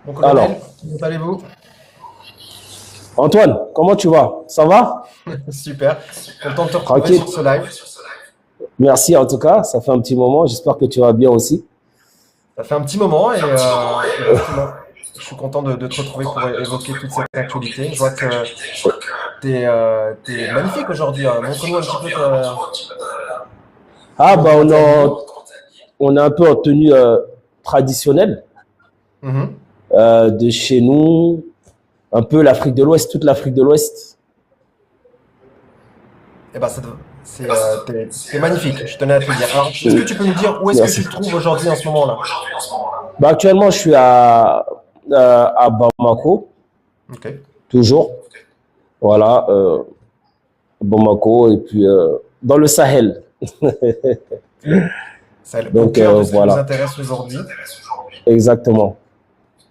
Mon Alors, colonel, comment allez-vous? Antoine, comment tu vas? Ça va? Super, content de te retrouver Tranquille? sur ce live. Merci en tout cas, ça fait un petit moment, j'espère que tu vas bien aussi. Ça fait un petit moment et justement, je suis content de te retrouver pour évoquer toute cette actualité. Je vois que t'es magnifique aujourd'hui, hein. Montre-nous un petit peu Ah bah comment t'es habillé. on est un peu en tenue traditionnelle Mhm. de chez nous, un peu l'Afrique de l'Ouest, toute l'Afrique de l'Ouest. Eh ben, t'es magnifique, je tenais à te le dire. Alors, est-ce que tu peux nous dire où est-ce que tu Merci. te trouves aujourd'hui en ce moment-là? Bah actuellement, je suis à Bamako, Ok. toujours. Voilà, Bamako et puis dans le Sahel. C'est au Donc cœur de ce qui nous voilà, intéresse aujourd'hui. exactement.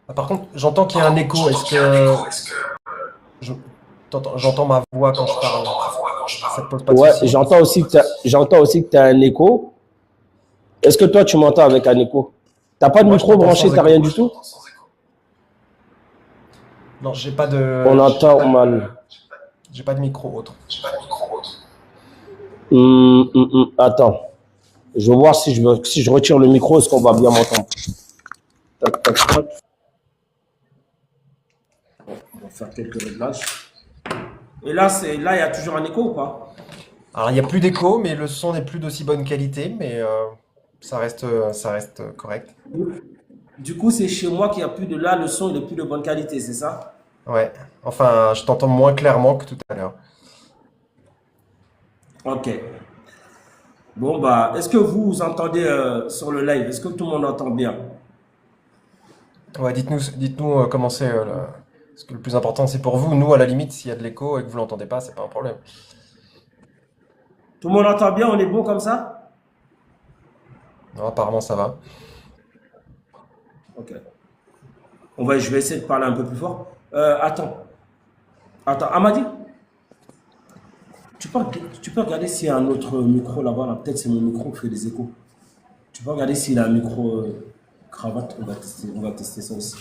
Ah, par contre, j'entends qu'il y a un écho. Est-ce que je- j'entends ma voix quand je parle? Ça te pose pas de Ouais, soucis? j'entends aussi que tu as un écho. Est-ce que toi, tu m'entends avec un écho? T'as pas de Moi, je micro t'entends branché, sans t'as rien écho. du tout? Non, On entend mal. j'ai pas de micro autre. Attends, je vais voir si je retire le micro, est-ce qu'on va bien m'entendre? Tac, tac, tac. On va faire quelques réglages. Et là, il y a toujours un écho ou pas? Alors, il y a plus d'écho, mais le son n'est plus d'aussi bonne qualité, mais ça reste correct. Du coup, c'est chez moi qu'il n'y a plus de là, le son il est plus de bonne qualité, c'est ça? Ouais. Enfin, je t'entends moins clairement que tout à l'heure. Ok. Bon, bah, est-ce que vous entendez sur le live? Est-ce que tout le monde entend bien? Ouais, dites-nous comment c'est. Parce que le plus important, c'est pour vous. Nous, à la limite, s'il y a de l'écho et que vous l'entendez pas, c'est pas un problème. Tout le monde entend bien, on est bon comme ça? Non, apparemment, ça va. Ok. Je vais essayer de parler un peu plus fort. Attends, Amadi, tu peux, tu peux regarder s'il y a un autre micro là-bas, là. Peut-être c'est mon micro qui fait des échos. Tu peux regarder s'il a un micro cravate, on va tester ça aussi.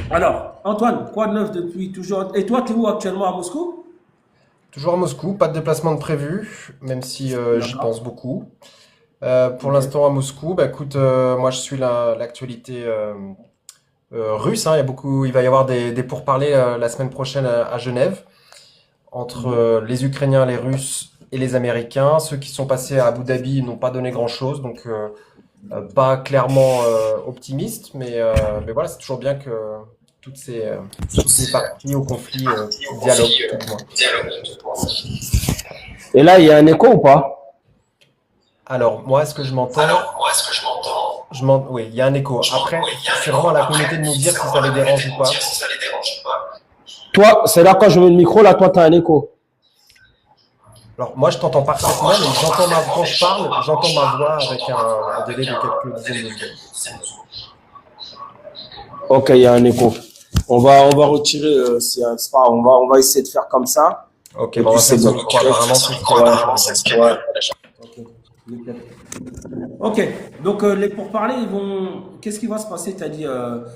Alors, Antoine, quoi de neuf depuis toujours? Et toi, tu es où actuellement à Moscou? Toujours à Moscou, pas de déplacement de prévu, même si j'y D'accord. pense beaucoup. Pour Ok. l'instant à Moscou, bah écoute, moi je suis l'actualité russe, hein. Il va y avoir des pourparlers la semaine prochaine à Genève entre Mhm. les Ukrainiens, les Russes et les Américains. Ceux qui sont passés à Abu Dhabi n'ont pas donné grand-chose, donc pas clairement optimiste, mais voilà, c'est toujours bien que toutes les parties au conflit dialoguent, tout du moins. Et là, il y a un écho ou pas? Alors, moi, est-ce que je m'entends? Oui, il y a un écho. Après, c'est vraiment à la communauté de nous dire si ça les dérange ou pas. Toi, c'est là quand je mets le micro, là, toi, tu as un écho. Alors, moi, je t'entends parfaitement, mais quand je parle, j'entends ma voix avec un délai de quelques dizaines de secondes. Ok, il y a un écho. On va retirer, c'est pas grave, on va essayer de faire comme ça. Ok, Et bon, on puis va c'est faire bon. sans micro. Apparemment, c'est ce qui est Ouais, mieux pour les gens. ouais. Ok, nickel. Ok, donc les pourparlers, ils vont. Qu'est-ce qui va se passer? T'as dit.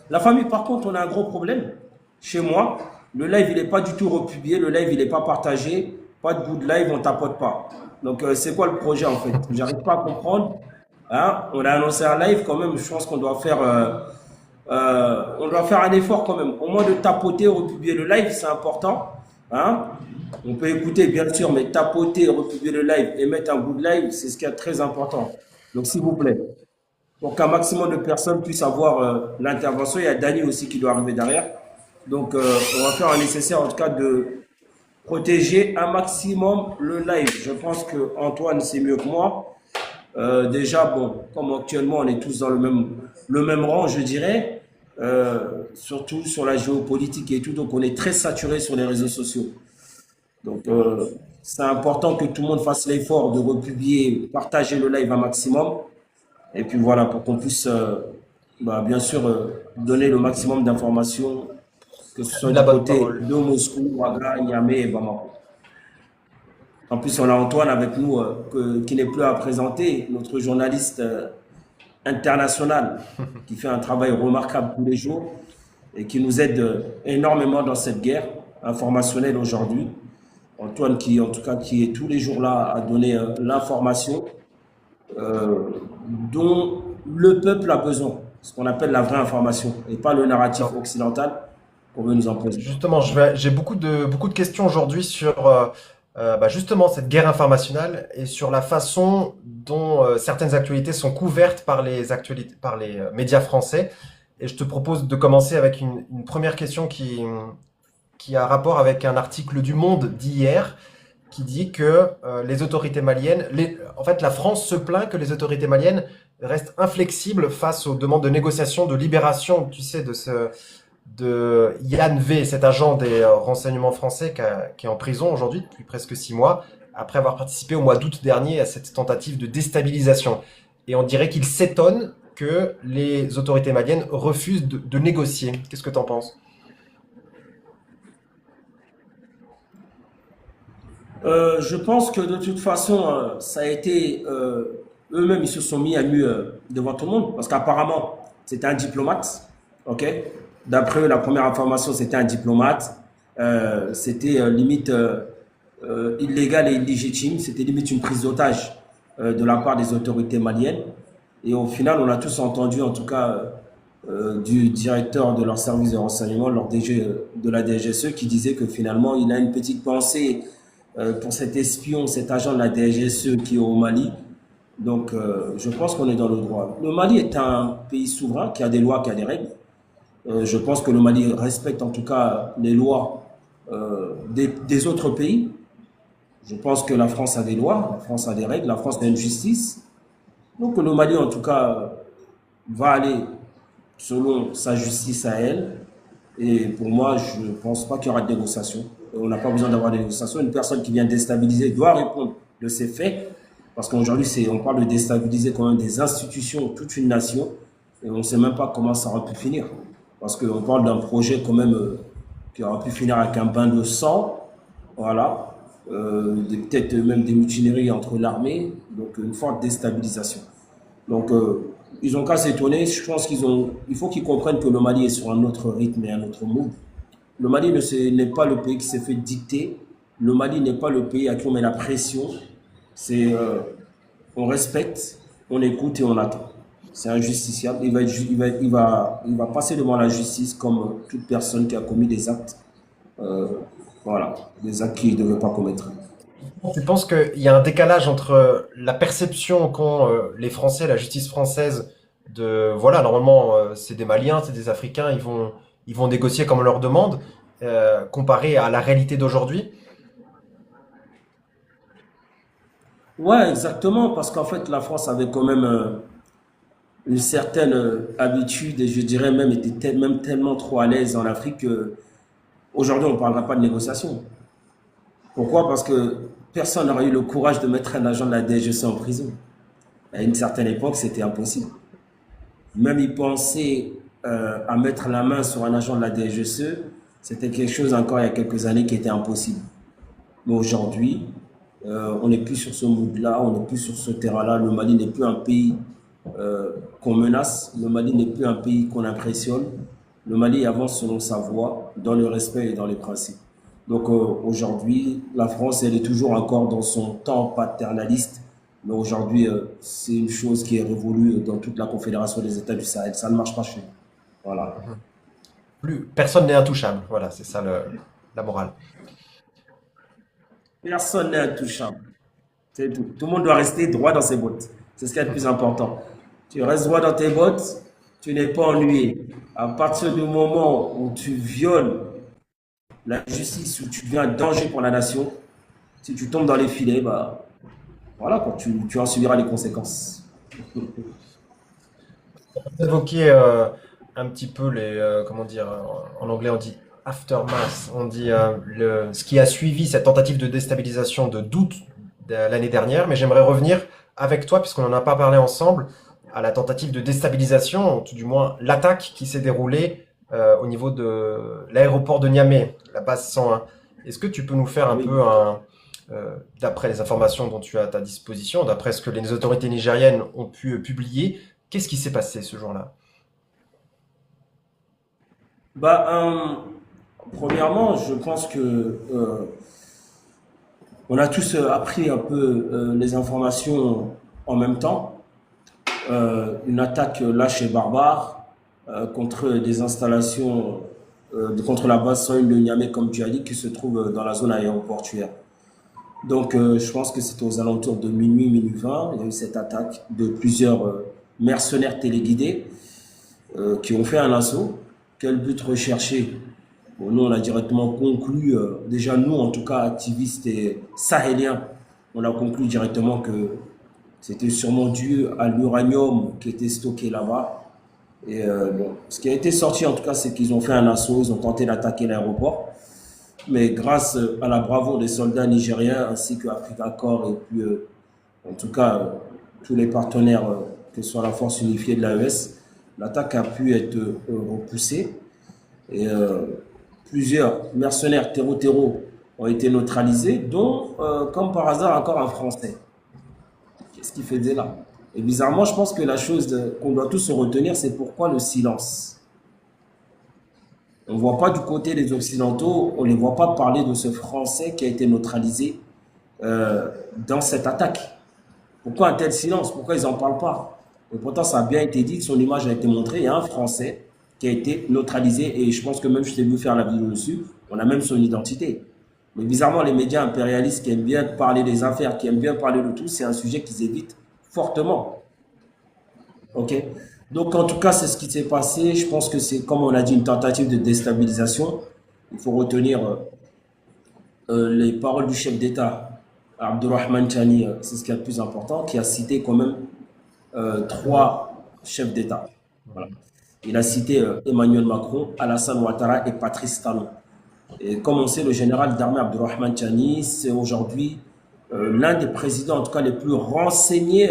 La famille, par contre, on a un gros problème. Chez moi, le live, il n'est pas du tout republié. Le live, il n'est pas partagé. Pas de bout de live, on tapote pas. Donc, c'est quoi le projet en fait? J'arrive pas à comprendre. Hein? On a annoncé un live quand même. Je pense qu'on doit faire. On doit faire un effort quand même. Au moins de tapoter, republier le live, c'est important. Hein? On peut écouter, bien sûr, mais tapoter, republier le live et mettre un bout de live, c'est ce qui est très important. Donc, s'il vous plaît, pour qu'un maximum de personnes puissent avoir l'intervention, il y a Dani aussi qui doit arriver derrière. Donc, on va faire un nécessaire, en tout cas, de protéger un maximum le live. Je pense que Antoine, c'est mieux que moi. Déjà, bon, comme actuellement, on est tous dans le même rang, je dirais, surtout sur la géopolitique et tout, donc on est très saturé sur les réseaux sociaux. Donc, c'est important que tout le monde fasse l'effort de republier, partager le live un maximum. Et puis voilà, pour qu'on puisse, bien sûr, donner le maximum d'informations, que ce soit De la du bonne côté parole. de Moscou, Ouaga, Niamey et Bamako. En plus, on a Antoine avec nous qui n'est plus à présenter, notre journaliste international qui fait un travail remarquable tous les jours et qui nous aide énormément dans cette guerre informationnelle aujourd'hui. Antoine qui, en tout cas, qui est tous les jours là à donner l'information euh, dont le peuple a besoin, ce qu'on appelle la vraie information, et pas le narratif Non. occidental qu'on veut nous imposer. Justement, j'ai beaucoup de questions aujourd'hui sur bah, justement cette guerre informationnelle et sur la façon dont certaines actualités sont couvertes par les actualités, par les médias français. Et je te propose de commencer avec une première question qui a rapport avec un article du Monde d'hier qui dit que les autorités maliennes, en fait, la France se plaint que les autorités maliennes restent inflexibles face aux demandes de négociation, de libération, tu sais, de Yann V, cet agent des renseignements français qui est en prison aujourd'hui depuis presque 6 mois, après avoir participé au mois d'août dernier à cette tentative de déstabilisation. Et on dirait qu'il s'étonne que les autorités maliennes refusent de négocier. Qu'est-ce que tu en penses? Je pense que de toute façon, ça a été eux-mêmes, ils se sont mis à nu devant tout le monde parce qu'apparemment, c'était un diplomate. Ok. D'après eux, la première information, c'était un diplomate. C'était limite illégal et illégitime. C'était limite une prise d'otage de la part des autorités maliennes. Et au final, on a tous entendu, en tout cas, du directeur de leur service de renseignement, leur DG de la DGSE, qui disait que finalement, il a une petite pensée pour cet espion, cet agent de la DGSE qui est au Mali. Donc, je pense qu'on est dans le droit. Le Mali est un pays souverain qui a des lois, qui a des règles. Je pense que le Mali respecte en tout cas les lois des autres pays. Je pense que la France a des lois, la France a des règles, la France a une justice. Donc, le Mali, en tout cas, va aller selon sa justice à elle. Et pour moi, je ne pense pas qu'il y aura de négociation. On n'a pas besoin d'avoir des négociations. Une personne qui vient déstabiliser doit répondre de ses faits. Parce qu'aujourd'hui, on parle de déstabiliser quand même des institutions, toute une nation. Et on ne sait même pas comment ça aurait pu finir. Parce qu'on parle d'un projet quand même qui aurait pu finir avec un bain de sang. Voilà. Peut-être même des mutineries entre l'armée. Donc une forte déstabilisation. Donc, ils ont qu'à s'étonner. Je pense il faut qu'ils comprennent que le Mali est sur un autre rythme et un autre mood. Le Mali n'est pas le pays qui s'est fait dicter. Le Mali n'est pas le pays à qui on met la pression. C'est, on respecte, on écoute et on attend. C'est injusticiable. Il va passer devant la justice comme toute personne qui a commis des actes, euh, voilà, des actes qu'il ne devait pas commettre. Tu penses qu'il y a un décalage entre la perception qu'ont les Français, la justice française, de voilà, normalement c'est des Maliens, c'est des Africains, ils vont négocier comme on leur demande, comparé à la réalité d'aujourd'hui? Ouais, exactement, parce qu'en fait, la France avait quand même une certaine habitude et je dirais même était même tellement trop à l'aise en Afrique qu'aujourd'hui on ne parlera pas de négociation. Pourquoi? Parce que personne n'aurait eu le courage de mettre un agent de la DGC en prison. À une certaine époque, c'était impossible. Même y penser à mettre la main sur un agent de la DGC, c'était quelque chose encore il y a quelques années qui était impossible. Mais aujourd'hui, on n'est plus sur ce mood-là, on n'est plus sur ce terrain-là. Le Mali n'est plus un pays qu'on menace, le Mali n'est plus un pays qu'on impressionne. Le Mali avance selon sa voie, dans le respect et dans les principes. Donc aujourd'hui, la France, elle est toujours encore dans son temps paternaliste. Mais aujourd'hui, c'est une chose qui est révolue dans toute la Confédération des États du Sahel. Ça ne marche pas chez nous. Voilà. Plus, personne n'est intouchable. Voilà, c'est ça la morale. Personne n'est intouchable. C'est tout. Tout le monde doit rester droit dans ses bottes. C'est ce qui est le plus important. Tu restes droit dans tes bottes, tu n'es pas ennuyé. À partir du moment où tu violes la justice, où tu deviens un danger pour la nation, si tu tombes dans les filets, bah, voilà, quoi, tu en subiras les conséquences. Évoquer un petit peu comment dire, en anglais on dit aftermath, on dit ce qui a suivi cette tentative de déstabilisation de d'août de l'année dernière, mais j'aimerais revenir avec toi, puisqu'on n'en a pas parlé ensemble, à la tentative de déstabilisation, ou tout du moins l'attaque qui s'est déroulée au niveau de l'aéroport de Niamey, la base 101. Est-ce que tu peux nous faire un Oui. peu d'après les informations dont tu as à ta disposition, d'après ce que les autorités nigériennes ont pu publier, Qu'est-ce qui s'est passé ce jour-là? Bah, premièrement, je pense que on a tous appris un peu les informations en même temps. Une attaque lâche et barbare contre des installations, contre la base sol de Niamey, comme tu as dit, qui se trouve dans la zone aéroportuaire. Donc, je pense que c'était aux alentours de minuit, minuit 20. Il y a eu cette attaque de plusieurs mercenaires téléguidés qui ont fait un assaut. Quel but recherché? Bon, nous, on a directement conclu, déjà nous, en tout cas, activistes et sahéliens, on a conclu directement que c'était sûrement dû à l'uranium qui était stocké là-bas. Et bon, ce qui a été sorti, en tout cas, c'est qu'ils ont fait un assaut, ils ont tenté d'attaquer l'aéroport. Mais grâce à la bravoure des soldats nigériens ainsi que Africa Corps et puis en tout cas tous les partenaires, que ce soit la force unifiée de l'AES, l'attaque a pu être repoussée et plusieurs mercenaires terreau ont été neutralisés, dont comme par hasard encore un Français. Qu'est-ce qu'il faisait là? Et bizarrement, je pense que la chose qu'on doit tous se retenir, c'est pourquoi le silence. On ne voit pas du côté des Occidentaux, on ne les voit pas parler de ce Français qui a été neutralisé dans cette attaque. Pourquoi un tel silence? Pourquoi ils n'en parlent pas? Et pourtant, ça a bien été dit, son image a été montrée. Il y a un Français qui a été neutralisé et je pense que même je t'ai vu faire la vidéo dessus, on a même son identité. Mais bizarrement, les médias impérialistes qui aiment bien parler des affaires, qui aiment bien parler de tout, c'est un sujet qu'ils évitent fortement. Ok. Donc, en tout cas, c'est ce qui s'est passé. Je pense que c'est, comme on a dit, une tentative de déstabilisation. Il faut retenir les paroles du chef d'État, Abdurrahman Chani, c'est ce qui est le plus important, qui a cité quand même trois chefs d'État. Voilà. Il a cité Emmanuel Macron, Alassane Ouattara et Patrice Talon. Et comme on sait, le général d'armée Abdurrahman Chani, c'est aujourd'hui l'un des présidents, en tout cas les plus renseignés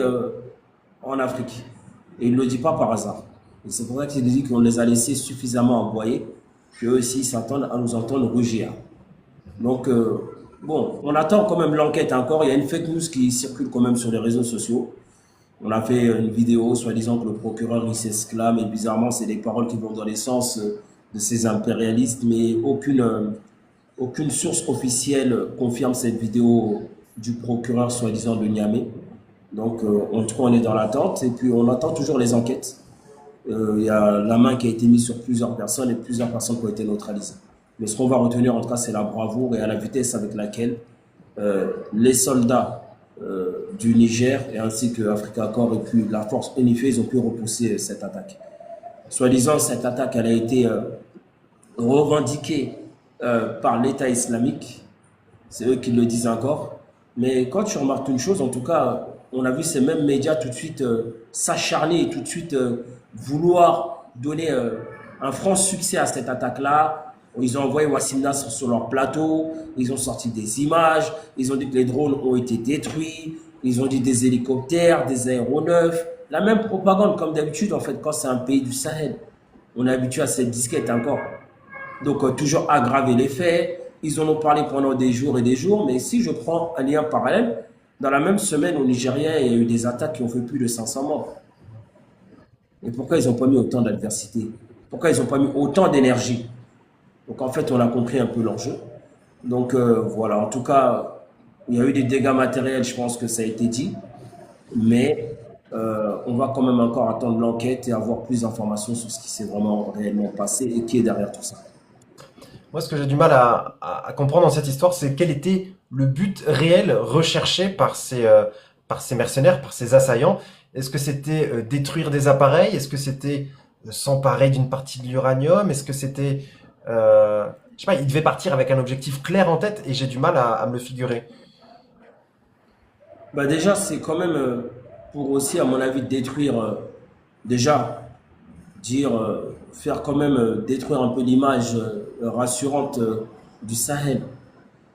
en Afrique. Et il ne le dit pas par hasard. Et c'est pour ça qu'il dit qu'on les a laissés suffisamment envoyés, qu'eux aussi s'attendent à nous entendre rugir. Donc, bon, on attend quand même l'enquête encore. Il y a une fake news qui circule quand même sur les réseaux sociaux. On a fait une vidéo, soi-disant que le procureur il s'exclame, et bizarrement, c'est des paroles qui vont dans les sens de ces impérialistes, mais aucune source officielle confirme cette vidéo du procureur, soi-disant de Niamey. Donc, en tout cas, on est dans l'attente et puis on attend toujours les enquêtes. Il y a la main qui a été mise sur plusieurs personnes et plusieurs personnes qui ont été neutralisées. Mais ce qu'on va retenir, en tout cas, c'est la bravoure et à la vitesse avec laquelle les soldats du Niger et ainsi que Africa Corps et puis la force unifiée, ils ont pu repousser cette attaque. Soi-disant, cette attaque, elle a été revendiquée par l'État islamique. C'est eux qui le disent encore. Mais quand tu remarques une chose, en tout cas, on a vu ces mêmes médias tout de suite s'acharner et tout de suite vouloir donner un franc succès à cette attaque-là. Ils ont envoyé Wassim Nasr sur leur plateau, ils ont sorti des images, ils ont dit que les drones ont été détruits, ils ont dit des hélicoptères, des aéronefs. La même propagande comme d'habitude, en fait, quand c'est un pays du Sahel. On est habitué à cette disquette encore. Donc, toujours aggraver les faits. Ils en ont parlé pendant des jours et des jours, mais si je prends un lien parallèle, dans la même semaine au Nigeria, il y a eu des attaques qui ont fait plus de 500 morts. Et pourquoi ils n'ont pas mis autant d'adversité? Pourquoi ils n'ont pas mis autant d'énergie? Donc en fait, on a compris un peu l'enjeu. Donc voilà, en tout cas, il y a eu des dégâts matériels, je pense que ça a été dit, mais on va quand même encore attendre l'enquête et avoir plus d'informations sur ce qui s'est vraiment réellement passé et qui est derrière tout ça. Moi, ce que j'ai du mal à comprendre dans cette histoire, c'est quel était le but réel recherché par ces mercenaires, par ces assaillants. Est-ce que c'était détruire des appareils? Est-ce que c'était s'emparer d'une partie de l'uranium? Est-ce que c'était... je sais pas, ils devaient partir avec un objectif clair en tête et j'ai du mal à me le figurer. Bah déjà, c'est quand même pour aussi, à mon avis, détruire, déjà, dire, faire quand même détruire un peu l'image rassurante du Sahel.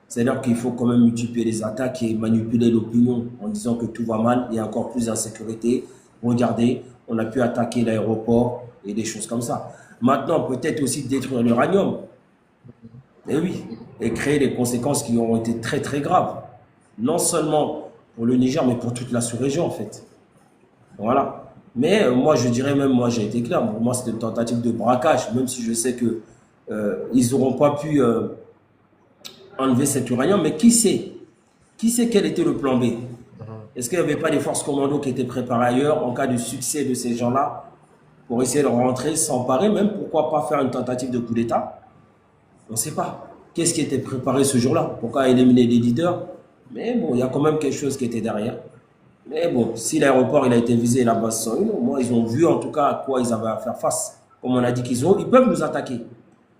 C'est-à-dire qu'il faut quand même multiplier les attaques et manipuler l'opinion en disant que tout va mal, il y a encore plus d'insécurité. Regardez, on a pu attaquer l'aéroport et des choses comme ça. Maintenant, peut-être aussi détruire l'uranium. Et oui, et créer des conséquences qui ont été très très graves. Non seulement pour le Niger, mais pour toute la sous-région en fait. Voilà. Mais moi, je dirais même, moi, j'ai été clair. Pour moi, c'était une tentative de braquage, même si je sais que ils n'auront pas pu enlever cet uranium. Mais qui sait? Qui sait quel était le plan B? Mhm. Est-ce qu'il n'y avait pas des forces commando qui étaient préparées ailleurs en cas de succès de ces gens-là pour essayer de rentrer, s'emparer, même pourquoi pas faire une tentative de coup d'État? On ne sait pas. Qu'est-ce qui était préparé ce jour-là? Pourquoi éliminer les leaders? Mais bon, il y a quand même quelque chose qui était derrière. Mais bon, si l'aéroport il a été visé et la base 101, au moins ils ont vu en tout cas à quoi ils avaient à faire face. Comme on a dit ils peuvent nous attaquer.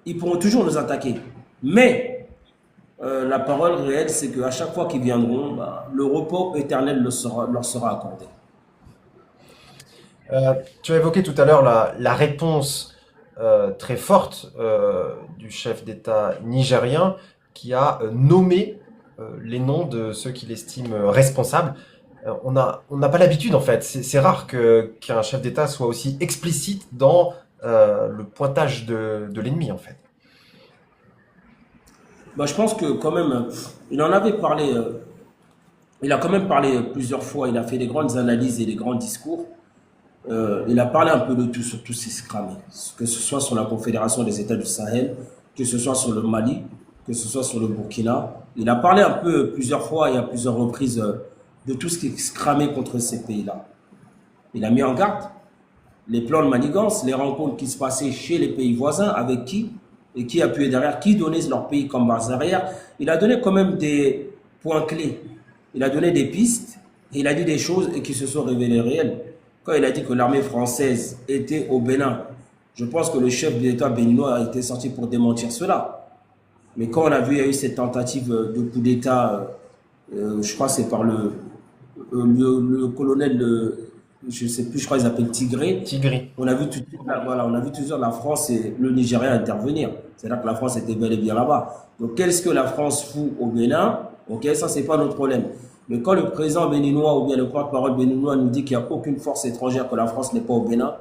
Ils pourront toujours nous attaquer. Mais la parole réelle, c'est qu'à chaque fois qu'ils viendront, bah, le repos éternel leur sera accordé. Tu as évoqué tout à l'heure la réponse très forte du chef d'État nigérien qui a nommé les noms de ceux qu'il estime responsables. On n'a pas l'habitude en fait. C'est rare qu'un chef d'État soit aussi explicite dans le pointage de l'ennemi en fait. Bah, je pense que quand même, il en avait parlé, il a quand même parlé plusieurs fois, il a fait des grandes analyses et des grands discours. Il a parlé un peu de tout sur tous ces scramés, que ce soit sur la Confédération des États du Sahel, que ce soit sur le Mali, que ce soit sur le Burkina. Il a parlé un peu plusieurs fois et à plusieurs reprises de tout ce qui est scramé contre ces pays-là. Il a mis en garde les plans de manigance, les rencontres qui se passaient chez les pays voisins, avec qui et qui appuyait derrière, qui donnait leur pays comme base arrière. Il a donné quand même des points clés. Il a donné des pistes et il a dit des choses et qui se sont révélées réelles. Quand il a dit que l'armée française était au Bénin, je pense que le chef de l'État béninois a été sorti pour démentir cela. Mais quand on a vu, il y a eu cette tentative de coup d'État, je crois que c'est par le colonel, je ne sais plus, je crois qu'ils appellent Tigré. Tigri. On a vu tout de suite, voilà, on a vu toujours la France et le Nigeria intervenir. C'est-à-dire que la France était bel et bien là-bas. Donc, qu'est-ce que la France fout au Bénin? Ok, ça, c'est pas notre problème. Mais quand le président béninois ou bien le porte-parole béninois nous dit qu'il n'y a aucune force étrangère, que la France n'est pas au Bénin,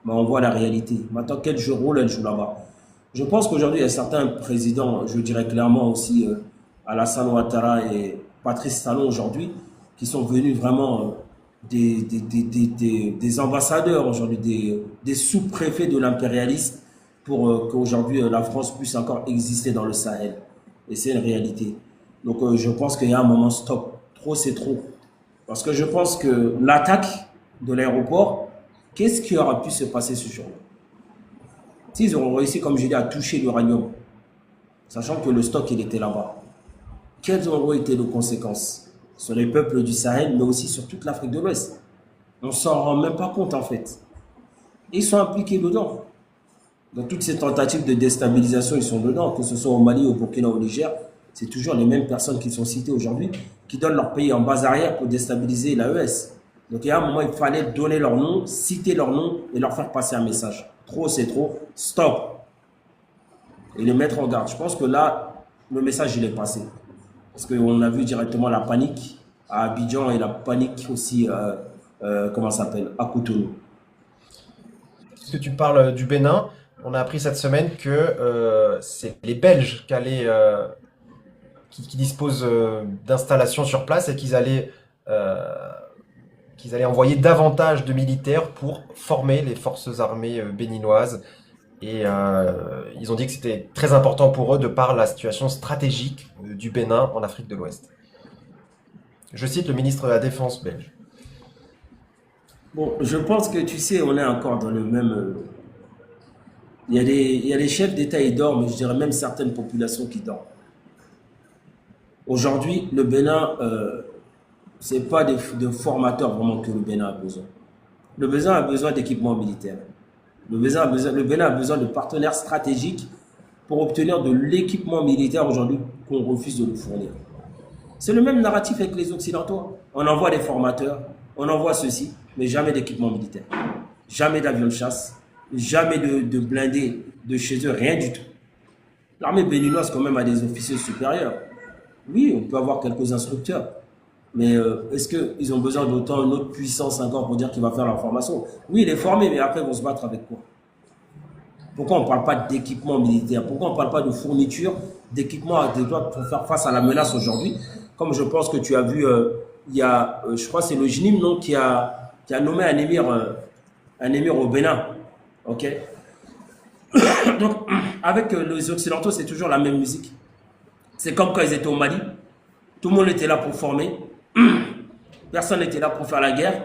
ben on voit la réalité. Maintenant, quel jeu rôle elle joue là-bas? Je pense qu'aujourd'hui, il y a certains présidents, je dirais clairement aussi Alassane Ouattara et Patrice Talon aujourd'hui, qui sont venus vraiment des ambassadeurs aujourd'hui, des sous-préfets de l'impérialisme pour qu'aujourd'hui la France puisse encore exister dans le Sahel. Et c'est une réalité. Donc je pense qu'il y a un moment stop. Trop, c'est trop. Parce que je pense que l'attaque de l'aéroport, qu'est-ce qui aura pu se passer ce jour-là? S'ils auront réussi, comme je dis, à toucher l'uranium, sachant que le stock, il était là-bas, quelles auraient été les conséquences sur les peuples du Sahel, mais aussi sur toute l'Afrique de l'Ouest? On ne s'en rend même pas compte, en fait. Et ils sont impliqués dedans. Dans toutes ces tentatives de déstabilisation, ils sont dedans, que ce soit au Mali, au Burkina, au Niger. C'est toujours les mêmes personnes qui sont citées aujourd'hui, qui donnent leur pays en base arrière pour déstabiliser l'AES. Donc il y a un moment, il fallait donner leur nom, citer leur nom et leur faire passer un message. Trop, c'est trop. Stop. Et les mettre en garde. Je pense que là, le message, il est passé. Parce qu'on a vu directement la panique à Abidjan et la panique aussi, comment ça s'appelle, à Cotonou. Puisque tu parles du Bénin, on a appris cette semaine que c'est les Belges qui disposent d'installations sur place et qu'ils allaient envoyer davantage de militaires pour former les forces armées béninoises. Et ils ont dit que c'était très important pour eux de par la situation stratégique du Bénin en Afrique de l'Ouest. Je cite le ministre de la Défense belge. Bon, je pense que tu sais, on est encore dans le même. Il y a des chefs d'État qui dorment, mais je dirais même certaines populations qui dorment. Aujourd'hui, le Bénin, ce n'est pas de formateurs vraiment que le Bénin a besoin. Le Bénin a besoin d'équipements militaires. Le Bénin a besoin de partenaires stratégiques pour obtenir de l'équipement militaire aujourd'hui qu'on refuse de nous fournir. C'est le même narratif avec les Occidentaux. On envoie des formateurs, on envoie ceci, mais jamais d'équipement militaire. Jamais d'avions de chasse, jamais de blindés de chez eux, rien du tout. L'armée béninoise quand même a des officiers supérieurs. Oui, on peut avoir quelques instructeurs. Mais est-ce qu'ils ont besoin d'autant une autre puissance encore pour dire qu'il va faire leur formation? Oui, il est formé, mais après, ils vont se battre avec quoi? Pourquoi on ne parle pas d'équipement militaire? Pourquoi on ne parle pas de fourniture d'équipement adéquat pour faire face à la menace aujourd'hui? Comme je pense que tu as vu, il y a, je crois que c'est le GNIM non, qui a nommé un émir un émir au Bénin. Ok. Donc, avec les Occidentaux, c'est toujours la même musique. C'est comme quand ils étaient au Mali. Tout le monde était là pour former. Personne n'était là pour faire la guerre.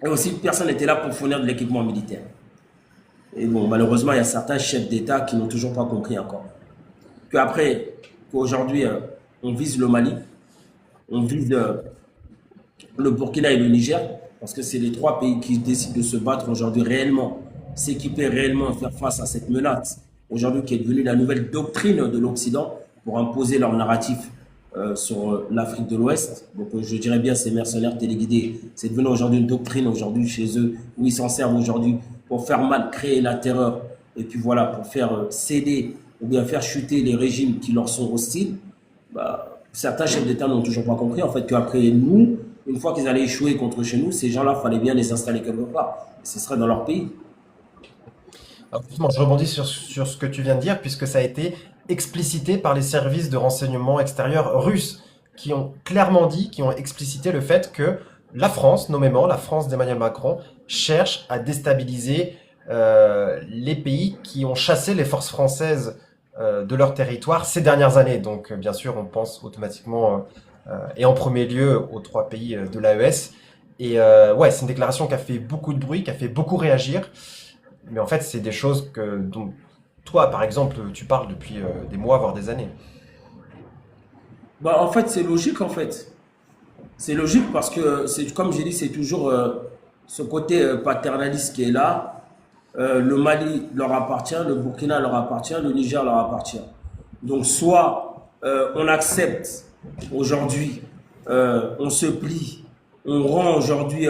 Et aussi, personne n'était là pour fournir de l'équipement militaire. Et bon, malheureusement, il y a certains chefs d'État qui n'ont toujours pas compris encore. Qu'après, qu'aujourd'hui, on vise le Mali, on vise le Burkina et le Niger, parce que c'est les trois pays qui décident de se battre aujourd'hui réellement, s'équiper réellement, faire face à cette menace, aujourd'hui qui est devenue la nouvelle doctrine de l'Occident pour imposer leur narratif sur l'Afrique de l'Ouest. Donc je dirais bien ces mercenaires téléguidés, c'est devenu aujourd'hui une doctrine aujourd'hui chez eux, où ils s'en servent aujourd'hui pour faire mal, créer la terreur, et puis voilà, pour faire céder ou bien faire chuter les régimes qui leur sont hostiles. Bah, certains chefs d'État n'ont toujours pas compris en fait qu'après nous, une fois qu'ils allaient échouer contre chez nous, ces gens-là, il fallait bien les installer quelque part. Ce serait dans leur pays. Alors, justement, je rebondis sur ce que tu viens de dire, puisque ça a été explicité par les services de renseignement extérieurs russes, qui ont clairement dit, qui ont explicité le fait que la France, nommément la France d'Emmanuel Macron, cherche à déstabiliser les pays qui ont chassé les forces françaises de leur territoire ces dernières années. Donc, bien sûr, on pense automatiquement et en premier lieu aux trois pays de l'AES. Et ouais, c'est une déclaration qui a fait beaucoup de bruit, qui a fait beaucoup réagir. Mais en fait, c'est des choses dont toi, par exemple, tu parles depuis des mois, voire des années. Bah, en fait, c'est logique, en fait. C'est logique parce que, c'est, comme j'ai dit, c'est toujours ce côté paternaliste qui est là. Le Mali leur appartient, le Burkina leur appartient, le Niger leur appartient. Donc, soit on accepte aujourd'hui, on se plie, on rend aujourd'hui,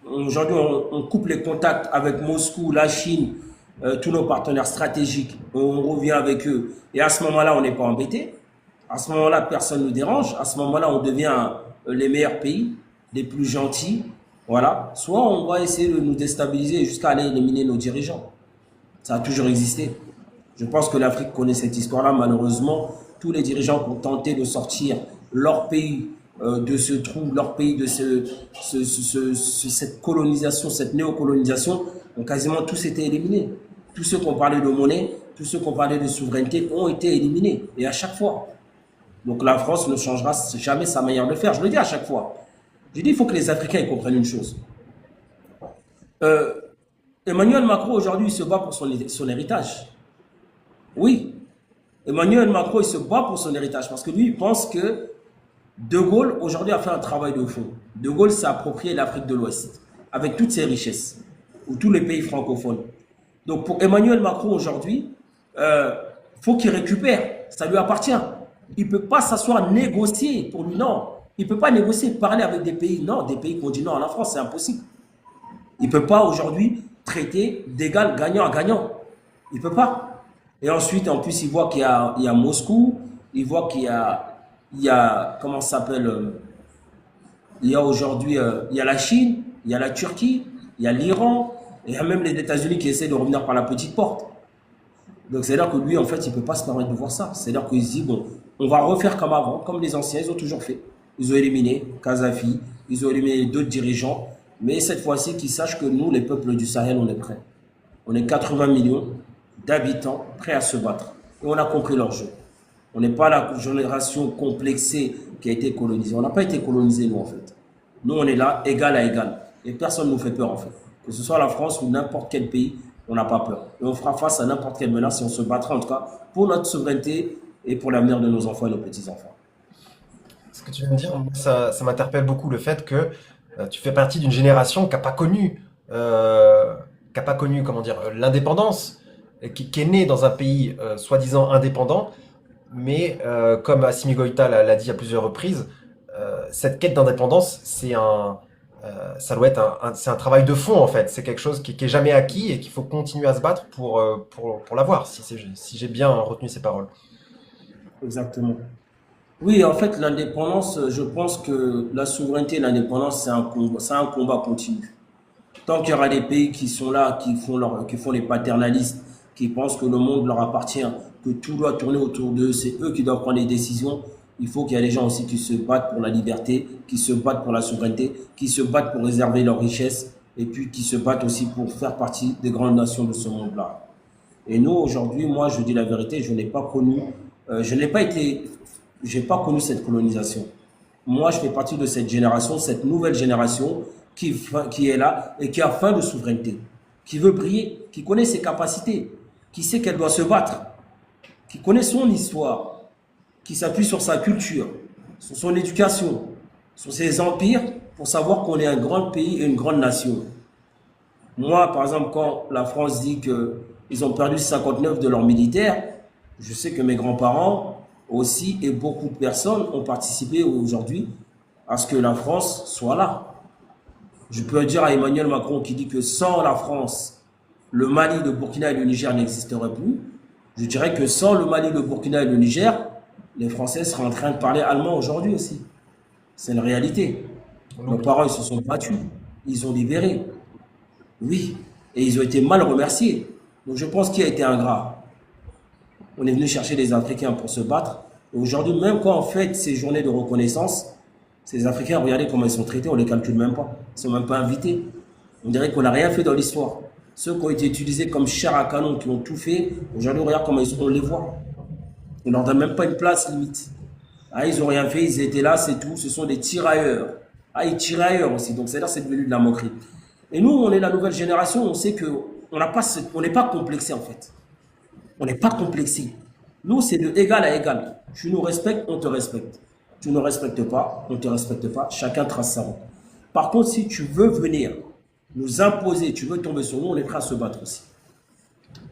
on coupe les contacts avec Moscou, la Chine, tous nos partenaires stratégiques, on revient avec eux. Et à ce moment-là, on n'est pas embêté. À ce moment-là, personne ne nous dérange. À ce moment-là, on devient les meilleurs pays, les plus gentils. Voilà. Soit on va essayer de nous déstabiliser jusqu'à aller éliminer nos dirigeants. Ça a toujours existé. Je pense que l'Afrique connaît cette histoire-là. Malheureusement, tous les dirigeants qui ont tenté de sortir leur pays de ce trou, leur pays de cette colonisation, cette néocolonisation, ont quasiment tous été éliminés. Tous ceux qui ont parlé de monnaie, tous ceux qui ont parlé de souveraineté ont été éliminés. Et à chaque fois. Donc la France ne changera jamais sa manière de faire. Je le dis à chaque fois. Je dis il faut que les Africains comprennent une chose. Euh, Emmanuel Macron aujourd'hui il se bat pour son héritage. Oui, Emmanuel Macron il se bat pour son héritage parce que lui il pense que De Gaulle aujourd'hui a fait un travail de fond. De Gaulle s'est approprié l'Afrique de l'Ouest avec toutes ses richesses ou tous les pays francophones. Donc pour Emmanuel Macron aujourd'hui, faut qu'il récupère. Ça lui appartient. Il ne peut pas s'asseoir négocier pour lui, non. Il ne peut pas négocier, parler avec des pays, non, des pays continents à la France, c'est impossible. Il ne peut pas aujourd'hui traiter d'égal gagnant à gagnant. Il ne peut pas. Et ensuite, en plus, il voit il y a Moscou, il voit il y a comment ça s'appelle, il y a aujourd'hui, il y a la Chine, il y a la Turquie, il y a l'Iran, et il y a même les États-Unis qui essaient de revenir par la petite porte. Donc c'est-à-dire que lui, en fait, il ne peut pas se permettre de voir ça. C'est-à-dire qu'il se dit, bon, on va refaire comme avant, comme les anciens, ils ont toujours fait. Ils ont éliminé Kadhafi, ils ont éliminé d'autres dirigeants, mais cette fois-ci, qu'ils sachent que nous, les peuples du Sahel, on est prêts. On est 80 millions d'habitants prêts à se battre. Et on a compris leur jeu. On n'est pas la génération complexée qui a été colonisée. On n'a pas été colonisé, nous, en fait. Nous, on est là, égal à égal. Et personne ne nous fait peur, en fait. Que ce soit la France ou n'importe quel pays, on n'a pas peur. Et on fera face à n'importe quelle menace et on se battra, en tout cas, pour notre souveraineté et pour l'avenir de nos enfants et nos petits-enfants. Ce que tu viens de dire, moi, ça m'interpelle beaucoup le fait que tu fais partie d'une génération qui a pas connu, comment dire, l'indépendance, et qui est née dans un pays soi-disant indépendant, mais comme Assimi Goïta l'a dit à plusieurs reprises, cette quête d'indépendance, ça doit être c'est un travail de fond en fait. C'est quelque chose qui est jamais acquis et qu'il faut continuer à se battre pour l'avoir, si j'ai bien retenu ces paroles. Exactement. Oui, en fait, l'indépendance, je pense que la souveraineté et l'indépendance, c'est un combat continu. Tant qu'il y aura des pays qui sont là, qui font les paternalistes, qui pensent que le monde leur appartient, que tout doit tourner autour d'eux, c'est eux qui doivent prendre les décisions. Il faut qu'il y ait des gens aussi qui se battent pour la liberté, qui se battent pour la souveraineté, qui se battent pour réserver leurs richesses et puis qui se battent aussi pour faire partie des grandes nations de ce monde-là. Et nous, aujourd'hui, moi, je dis la vérité, je n'ai pas connu, je n'ai pas été, j'ai pas connu cette colonisation. Moi, je fais partie de cette génération, cette nouvelle génération qui est là et qui a faim de souveraineté, qui veut briller, qui connaît ses capacités, qui sait qu'elle doit se battre, qui connaît son histoire, qui s'appuie sur sa culture, sur son éducation, sur ses empires, pour savoir qu'on est un grand pays et une grande nation. Moi, par exemple, quand la France dit qu'ils ont perdu 59 de leurs militaires, je sais que mes grands-parents aussi et beaucoup de personnes ont participé aujourd'hui à ce que la France soit là. Je peux dire à Emmanuel Macron qui dit que sans la France, le Mali, le Burkina et le Niger n'existeraient plus. Je dirais que sans le Mali, le Burkina et le Niger, les Français seraient en train de parler allemand aujourd'hui aussi. C'est une réalité. Nos parents, ils se sont battus. Ils ont libéré. Oui. Et ils ont été mal remerciés. Donc je pense qu'il a été ingrat. On est venu chercher les Africains pour se battre. Et aujourd'hui, même quand on fait ces journées de reconnaissance, ces Africains, regardez comment ils sont traités, on ne les calcule même pas. Ils ne sont même pas invités. On dirait qu'on n'a rien fait dans l'histoire. Ceux qui ont été utilisés comme chair à canon, qui ont tout fait, aujourd'hui, regarde comment on les voit. On ne leur donne même pas une place limite. Ah, ils n'ont rien fait, ils étaient là, c'est tout. Ce sont des tirailleurs. Ah, ils tiraient ailleurs aussi. Donc, c'est-à-dire c'est devenu de la moquerie. Et nous, on est la nouvelle génération, on sait qu'on n'est pas complexé en fait. On n'est pas complexé. Nous, c'est de égal à égal. Tu nous respectes, on te respecte. Tu ne respectes pas, on ne te respecte pas. Chacun trace sa route. Par contre, si tu veux venir nous imposer, tu veux tomber sur nous, on est prêt à se battre aussi.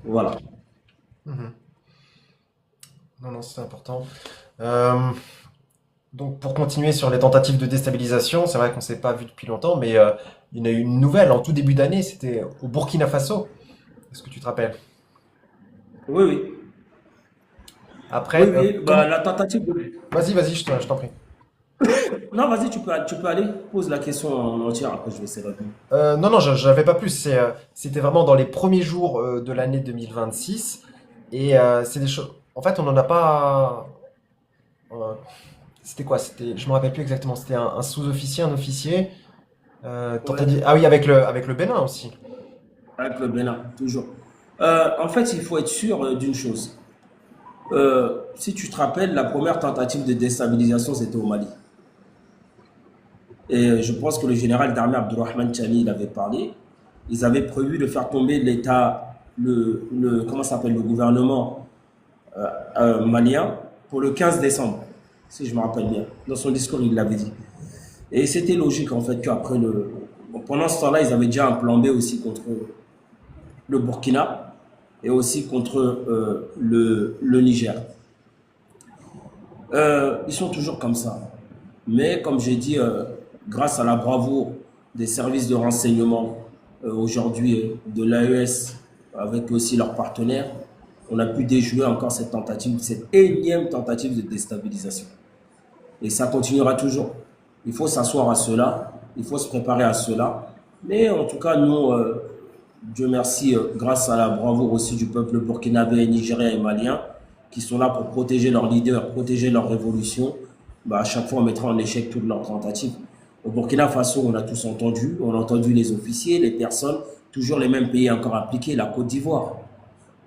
Voilà. Non, non, c'est important. Euh, donc, pour continuer sur les tentatives de déstabilisation, c'est vrai qu'on ne s'est pas vu depuis longtemps, mais il y en a eu une nouvelle en tout début d'année, c'était au Burkina Faso. Est-ce que tu te rappelles? Oui, oui. Oui, Après, oui. Bah, la tentative de... vas-y, vas-y, je t'en prie. Non, vas-y, tu peux aller. Pose la question en entière, après je vais essayer de répondre. Non, non, j'avais pas plus. C'était vraiment dans les premiers jours de l'année 2026. Et c'est des choses. En fait, on n'en a pas. euh, C'était quoi? Je me rappelle plus exactement. C'était un sous-officier, un officier. Ouais. Ah oui, avec le Bénin aussi. Avec le Bénin, toujours. En fait, il faut être sûr d'une chose. Si tu te rappelles, la première tentative de déstabilisation, c'était au Mali. Et je pense que le général d'armée Abdourahmane Chani, il avait parlé. Ils avaient prévu de faire tomber l'État, comment ça s'appelle, le gouvernement malien pour le 15 décembre, si je me rappelle bien. Dans son discours, il l'avait dit. Et c'était logique, en fait, qu'après le. Bon, pendant ce temps-là, ils avaient déjà un plan B aussi contre le Burkina et aussi contre le Niger. Ils sont toujours comme ça. Mais comme j'ai dit, grâce à la bravoure des services de renseignement aujourd'hui de l'AES, avec aussi leurs partenaires, on a pu déjouer encore cette tentative, cette énième tentative de déstabilisation. Et ça continuera toujours. Il faut s'asseoir à cela, il faut se préparer à cela. Mais en tout cas, nous, Dieu merci, grâce à la bravoure aussi du peuple burkinabé, nigérien et malien, qui sont là pour protéger leurs leaders, protéger leur révolution, bah, à chaque fois on mettra en échec toutes leurs tentatives. Au Burkina Faso, on a entendu les officiers, les personnes, toujours les mêmes pays encore impliqués, la Côte d'Ivoire.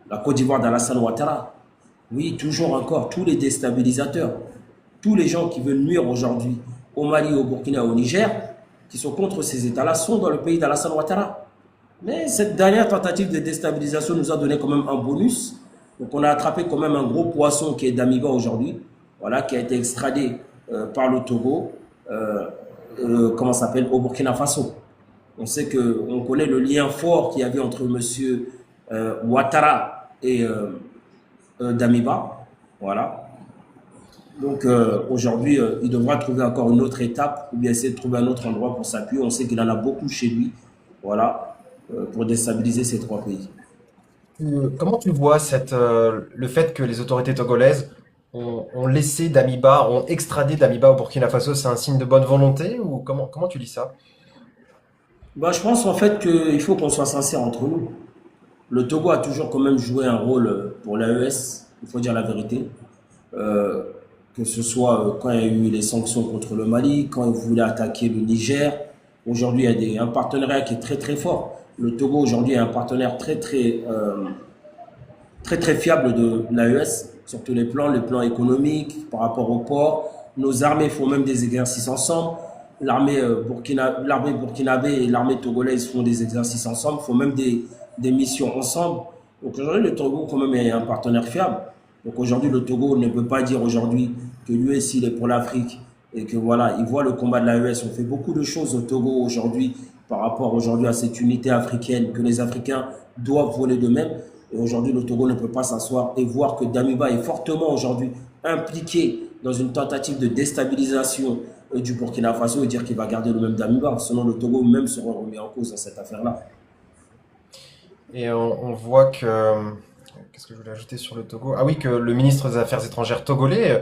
La Côte d'Ivoire d'Alassane Ouattara. Oui, toujours encore, tous les déstabilisateurs, tous les gens qui veulent nuire aujourd'hui au Mali, au Burkina, au Niger, qui sont contre ces États-là, sont dans le pays d'Alassane Ouattara. Mais cette dernière tentative de déstabilisation nous a donné quand même un bonus. Donc on a attrapé quand même un gros poisson qui est Damiba aujourd'hui, voilà, qui a été extradé par le Togo, comment ça s'appelle, au Burkina Faso. On connaît le lien fort qu'il y avait entre monsieur Ouattara et Damiba, voilà. Donc aujourd'hui, il devra trouver encore une autre étape ou bien essayer de trouver un autre endroit pour s'appuyer. On sait qu'il en a beaucoup chez lui, voilà, pour déstabiliser ces trois pays. Comment tu vois le fait que les autorités togolaises ont laissé Damiba, ont extradé Damiba au Burkina Faso, c'est un signe de bonne volonté ou comment tu lis ça? Bah, je pense en fait qu'il faut qu'on soit sincère entre nous. Le Togo a toujours quand même joué un rôle pour l'AES, il faut dire la vérité. Euh, que ce soit quand il y a eu les sanctions contre le Mali, quand il voulait attaquer le Niger, Aujourd'hui, il y a un partenariat qui est très très fort. Le Togo aujourd'hui est un partenaire très très fiable de l'AES sur tous les plans économiques, par rapport au port. Nos armées font même des exercices ensemble. L'armée burkinabé et l'armée togolaise font des exercices ensemble, font même des missions ensemble. Donc aujourd'hui, le Togo quand même est un partenaire fiable. Donc aujourd'hui, le Togo ne peut pas dire aujourd'hui que l'US il est pour l'Afrique et que voilà, il voit le combat de l'AES. On fait beaucoup de choses au Togo aujourd'hui par rapport aujourd'hui à cette unité africaine que les Africains doivent voler d'eux-mêmes. Et aujourd'hui, le Togo ne peut pas s'asseoir et voir que Damiba est fortement aujourd'hui impliqué dans une tentative de déstabilisation du Burkina Faso et dire qu'il va garder le même Damiba. Sinon, le Togo même sera remis en cause dans cette affaire-là. Et on voit que, qu'est-ce que je voulais ajouter sur le Togo? Ah oui, que le ministre des Affaires étrangères togolais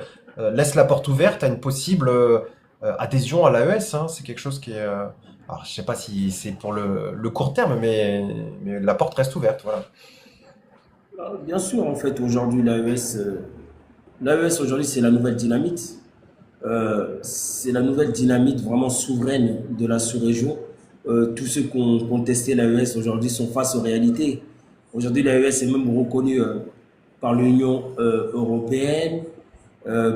laisse la porte ouverte à une possible adhésion à l'AES, hein. C'est quelque chose qui est, alors je sais pas si c'est pour le court terme, mais la porte reste ouverte, voilà. Bien sûr, en fait, aujourd'hui, l'AES aujourd'hui, c'est la nouvelle dynamite. C'est la nouvelle dynamite vraiment souveraine de la sous-région. Tous ceux qui ont contesté l'AES aujourd'hui sont face aux réalités. Aujourd'hui, l'AES est même reconnue par l'Union européenne,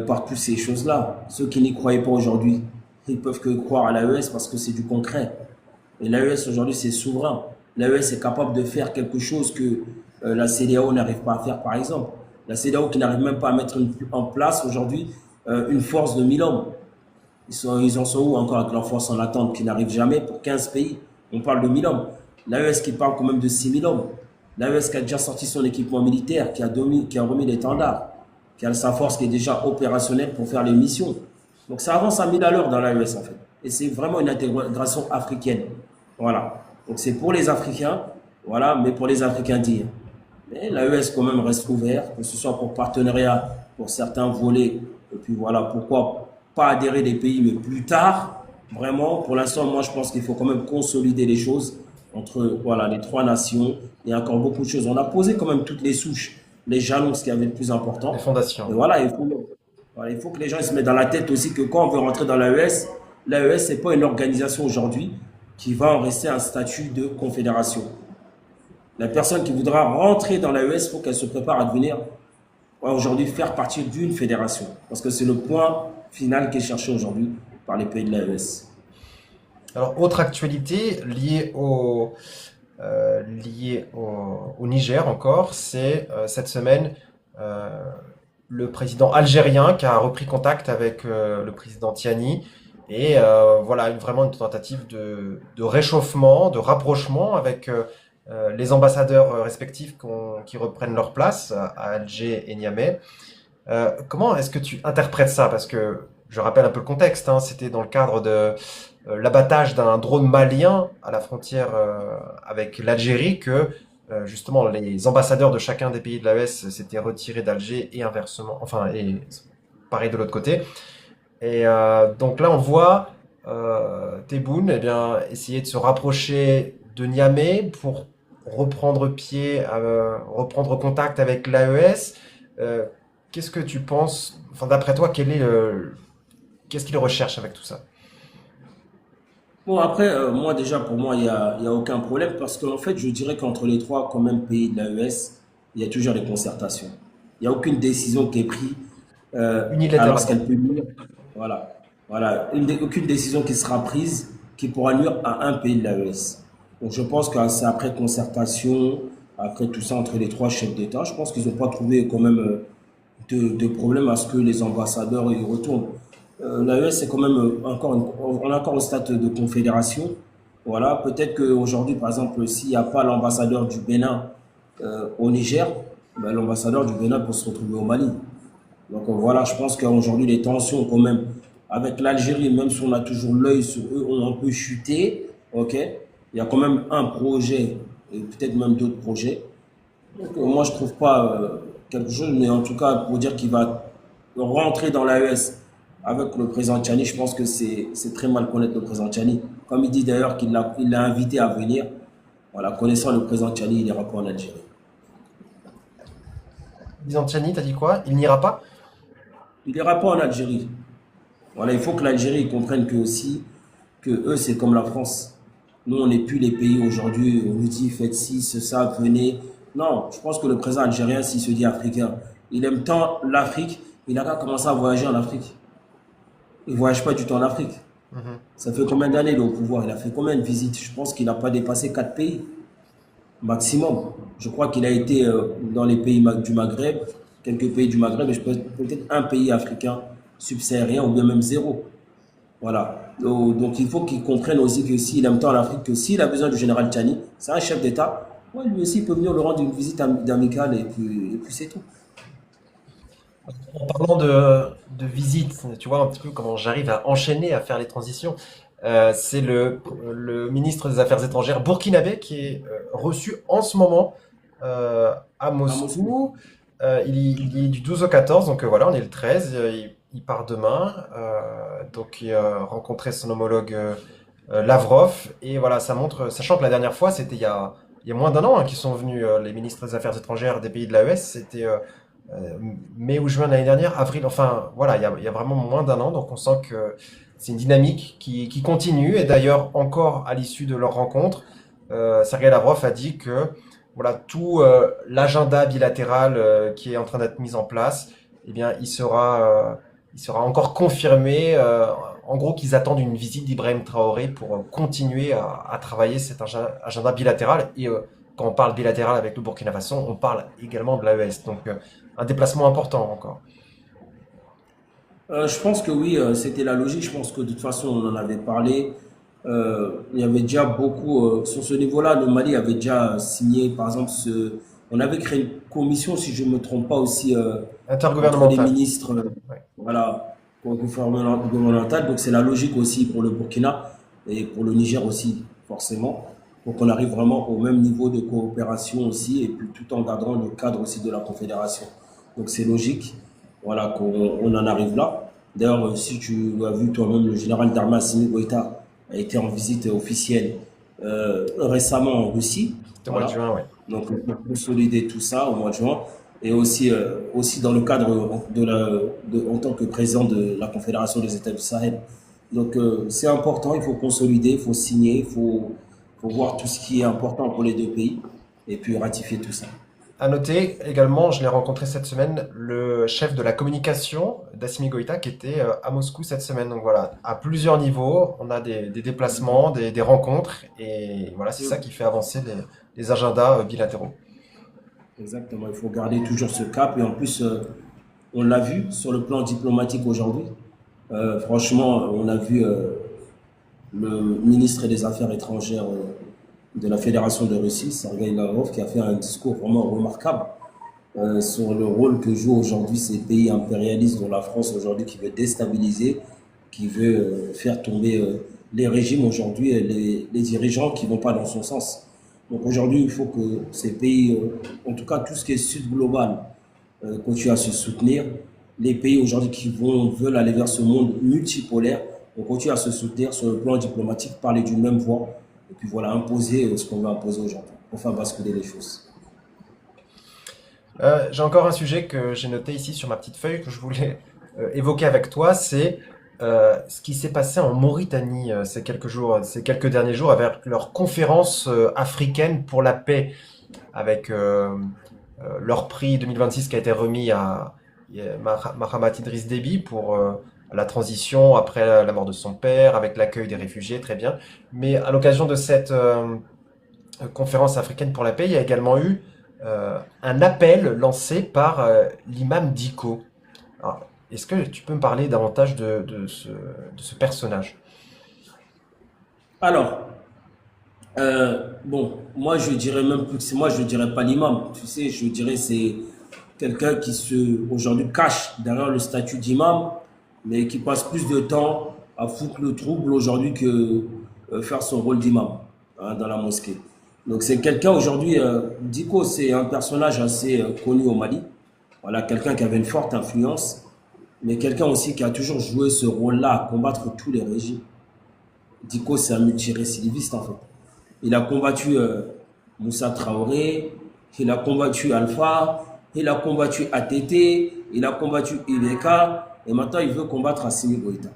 par toutes ces choses-là. Ceux qui n'y croyaient pas aujourd'hui, ils peuvent que croire à l'AES parce que c'est du concret. Et l'AES aujourd'hui, c'est souverain. L'AES est capable de faire quelque chose que la CEDEAO n'arrive pas à faire, par exemple. La CEDEAO qui n'arrive même pas à mettre en place aujourd'hui une force de 1000 hommes. Ils en sont où encore avec leur force en attente qui n'arrive jamais pour 15 pays? On parle de 1000 hommes. L'AES qui parle quand même de 6000 hommes. L'AES qui a déjà sorti son équipement militaire, qui a remis l'étendard, qui a sa force qui est déjà opérationnelle pour faire les missions. Donc ça avance à 1000 à l'heure dans l'AES en fait. Et c'est vraiment une intégration africaine. Voilà. Donc c'est pour les Africains, voilà, mais pour les Africains dire. Mais l'AES quand même reste ouvert, que ce soit pour partenariat, pour certains volets, et puis voilà, pourquoi pas adhérer des pays, mais plus tard, vraiment, pour l'instant, moi je pense qu'il faut quand même consolider les choses entre voilà, les trois nations. Il y a encore beaucoup de choses. On a posé quand même toutes les souches, les jalons, ce qui avait le plus Les important. Et fondations. voilà, voilà, il faut que les gens se mettent dans la tête aussi que quand on veut rentrer dans l'AES, l'AES, ce n'est pas une organisation aujourd'hui qui va en rester un statut de confédération. La personne qui voudra rentrer dans l'AES, il faut qu'elle se prépare à devenir, ouais, aujourd'hui, faire partie d'une fédération. Parce que c'est le point final qui est cherché aujourd'hui par les pays de l'AES. Alors, autre actualité liée au Niger encore, c'est cette semaine euh, le président algérien qui a repris contact avec le président Tiani. Et voilà, vraiment une tentative de réchauffement, de rapprochement avec les ambassadeurs respectifs qui reprennent leur place à Alger et Niamey. Comment est-ce que tu interprètes ça? Parce que je rappelle un peu le contexte, hein, c'était dans le cadre de l'abattage d'un drone malien à la frontière avec l'Algérie que justement les ambassadeurs de chacun des pays de l'AES s'étaient retirés d'Alger et inversement, enfin et pareil de l'autre côté. Et donc là on voit Tebboune eh bien, essayer de se rapprocher de Niamey pour reprendre pied, reprendre contact avec l'AES. Euh, Qu'est-ce que tu penses, enfin d'après toi, qu'est-ce qu'il recherche avec tout ça? Bon, après, moi, déjà, pour moi, il y a aucun problème parce qu'en fait, je dirais qu'entre les trois, quand même, pays de l'AES, il y a toujours des concertations. Il n'y a aucune décision qui est prise alors Unilatéralement. qu'elle peut nuire. Voilà. Voilà. Aucune décision qui sera prise qui pourra nuire à un pays de l'AES. Donc, je pense que c'est après concertation, après tout ça, entre les trois chefs d'État, je pense qu'ils n'ont pas trouvé quand même de problème à ce que les ambassadeurs y retournent. L'AES, c'est quand même on est encore au stade de confédération. Voilà, peut-être qu'aujourd'hui, par exemple, s'il n'y a pas l'ambassadeur du Bénin au Niger, ben, l'ambassadeur du Bénin peut se retrouver au Mali. Donc voilà, je pense qu'aujourd'hui, les tensions quand même avec l'Algérie, même si on a toujours l'œil sur eux, ont un peu chuté. Ok, il y a quand même un projet, et peut-être même d'autres projets. Donc, moi, je trouve pas quelque chose, mais en tout cas, pour dire qu'il va rentrer dans l'AES avec le président Tchani, je pense que c'est très mal connaître le président Tchani. Comme il dit d'ailleurs il l'a invité à venir. Voilà, connaissant le président Tchani, il n'ira pas en Algérie. Byzantini, t'as dit quoi? Il n'ira pas? Il n'ira pas en Algérie. Voilà, il faut que l'Algérie comprenne que aussi, que eux, c'est comme la France. Nous, on n'est plus les pays aujourd'hui, on nous dit faites ci, ça, venez. Non, je pense que le président algérien, s'il se dit africain, il aime tant l'Afrique, il a qu'à commencer à voyager en Afrique. Il ne voyage pas du tout en Afrique. Mhm. Ça fait combien d'années il est au pouvoir? Il a fait combien de visites? Je pense qu'il n'a pas dépassé 4 pays maximum. Je crois qu'il a été dans les pays du Maghreb, quelques pays du Maghreb, et peut-être un pays africain subsahárien ou bien même zéro. Voilà. Donc il faut qu'il comprenne aussi que s'il aime tant l'Afrique, que s'il a besoin du général Tchani, c'est un chef d'État, ouais, lui aussi il peut venir le rendre une visite amicale et puis c'est tout. En parlant de visite, tu vois un petit peu comment j'arrive à enchaîner, à faire les transitions. C'est le ministre des Affaires étrangères burkinabé qui est reçu en ce moment à À Moscou. Moscou. Il est du 12 au 14, donc voilà, on est le 13. Il part demain. Donc il a rencontré son homologue Lavrov. Et voilà, ça montre, sachant que la dernière fois, c'était il y a moins d'un an hein, qu'ils sont venus, les ministres des Affaires étrangères des pays de l'AES. C'était mai ou juin de l'année dernière, avril, enfin voilà, il y a vraiment moins d'un an, donc on sent que c'est une dynamique qui continue. Et d'ailleurs, encore à l'issue de leur rencontre, Sergei Lavrov a dit que voilà, tout l'agenda bilatéral qui est en train d'être mis en place, eh bien, il sera encore confirmé. En gros, qu'ils attendent une visite d'Ibrahim Traoré pour continuer à travailler cet agenda bilatéral. Et quand on parle bilatéral avec le Burkina Faso, on parle également de l'AES. Donc, un déplacement important encore. Je pense que oui, c'était la logique. Je pense que de toute façon, on en avait parlé. Il y avait déjà beaucoup, sur ce niveau-là, le Mali avait déjà signé, par exemple, on avait créé une commission, si je ne me trompe pas aussi, entre les Intergouvernemental. ministres, Ouais. voilà, gouvernemental. Donc c'est la logique aussi pour le Burkina et pour le Niger aussi, forcément, pour qu'on arrive vraiment au même niveau de coopération aussi, et puis tout en gardant le cadre aussi de la Confédération. Donc c'est logique, voilà, qu'on en arrive là. D'ailleurs, si tu as vu toi-même, le général d'armée Assimi Goïta a été en visite officielle récemment en Russie, C'était au mois de voilà. juin, ouais. Donc pour consolider tout ça au mois de juin, et aussi, aussi dans le cadre en tant que président de la Confédération des États du Sahel. Donc c'est important, il faut consolider, il faut signer, faut voir tout ce qui est important pour les deux pays, et puis ratifier tout ça. À noter également, je l'ai rencontré cette semaine, le chef de la communication d'Assimi Goïta qui était à Moscou cette semaine. Donc voilà, à plusieurs niveaux, on a des déplacements, des rencontres, et voilà, c'est ça qui fait avancer les agendas bilatéraux. Exactement, il faut garder toujours ce cap, et en plus, on l'a vu sur le plan diplomatique aujourd'hui. Franchement, on a vu le ministre des Affaires étrangères de la Fédération de Russie, Sergei Lavrov, qui a fait un discours vraiment remarquable sur le rôle que jouent aujourd'hui ces pays impérialistes, dont la France aujourd'hui, qui veut déstabiliser, qui veut faire tomber les régimes aujourd'hui et les dirigeants qui ne vont pas dans son sens. Donc aujourd'hui, il faut que ces pays, en tout cas tout ce qui est sud global, continuent à se soutenir. Les pays aujourd'hui qui veulent aller vers ce monde multipolaire, on continue à se soutenir sur le plan diplomatique, parler d'une même voix, et puis voilà, imposer ce qu'on veut imposer aujourd'hui, pour faire basculer les choses. J'ai encore un sujet que j'ai noté ici sur ma petite feuille que je voulais évoquer avec toi, c'est ce qui s'est passé en Mauritanie ces quelques derniers jours avec leur conférence africaine pour la paix, avec leur prix 2026 qui a été remis à Mahamat Idriss Déby pour la transition après la mort de son père, avec l'accueil des réfugiés, très bien. Mais à l'occasion de cette conférence africaine pour la paix, il y a également eu un appel lancé par l'imam Diko. Alors, est-ce que tu peux me parler davantage de ce personnage? Alors, bon, moi je dirais même plus que c'est moi, je dirais pas l'imam. Tu sais, je dirais c'est quelqu'un qui aujourd'hui cache derrière le statut d'imam, mais qui passe plus de temps à foutre le trouble aujourd'hui que faire son rôle d'imam hein, dans la mosquée. Donc c'est quelqu'un aujourd'hui, Diko, c'est un personnage assez connu au Mali. Voilà, quelqu'un qui avait une forte influence, mais quelqu'un aussi qui a toujours joué ce rôle-là à combattre tous les régimes. Diko, c'est un multirécidiviste en fait. Il a combattu Moussa Traoré, il a combattu Alpha, il a combattu ATT, il a combattu Ibeka, et maintenant il veut combattre Assimi Goïta.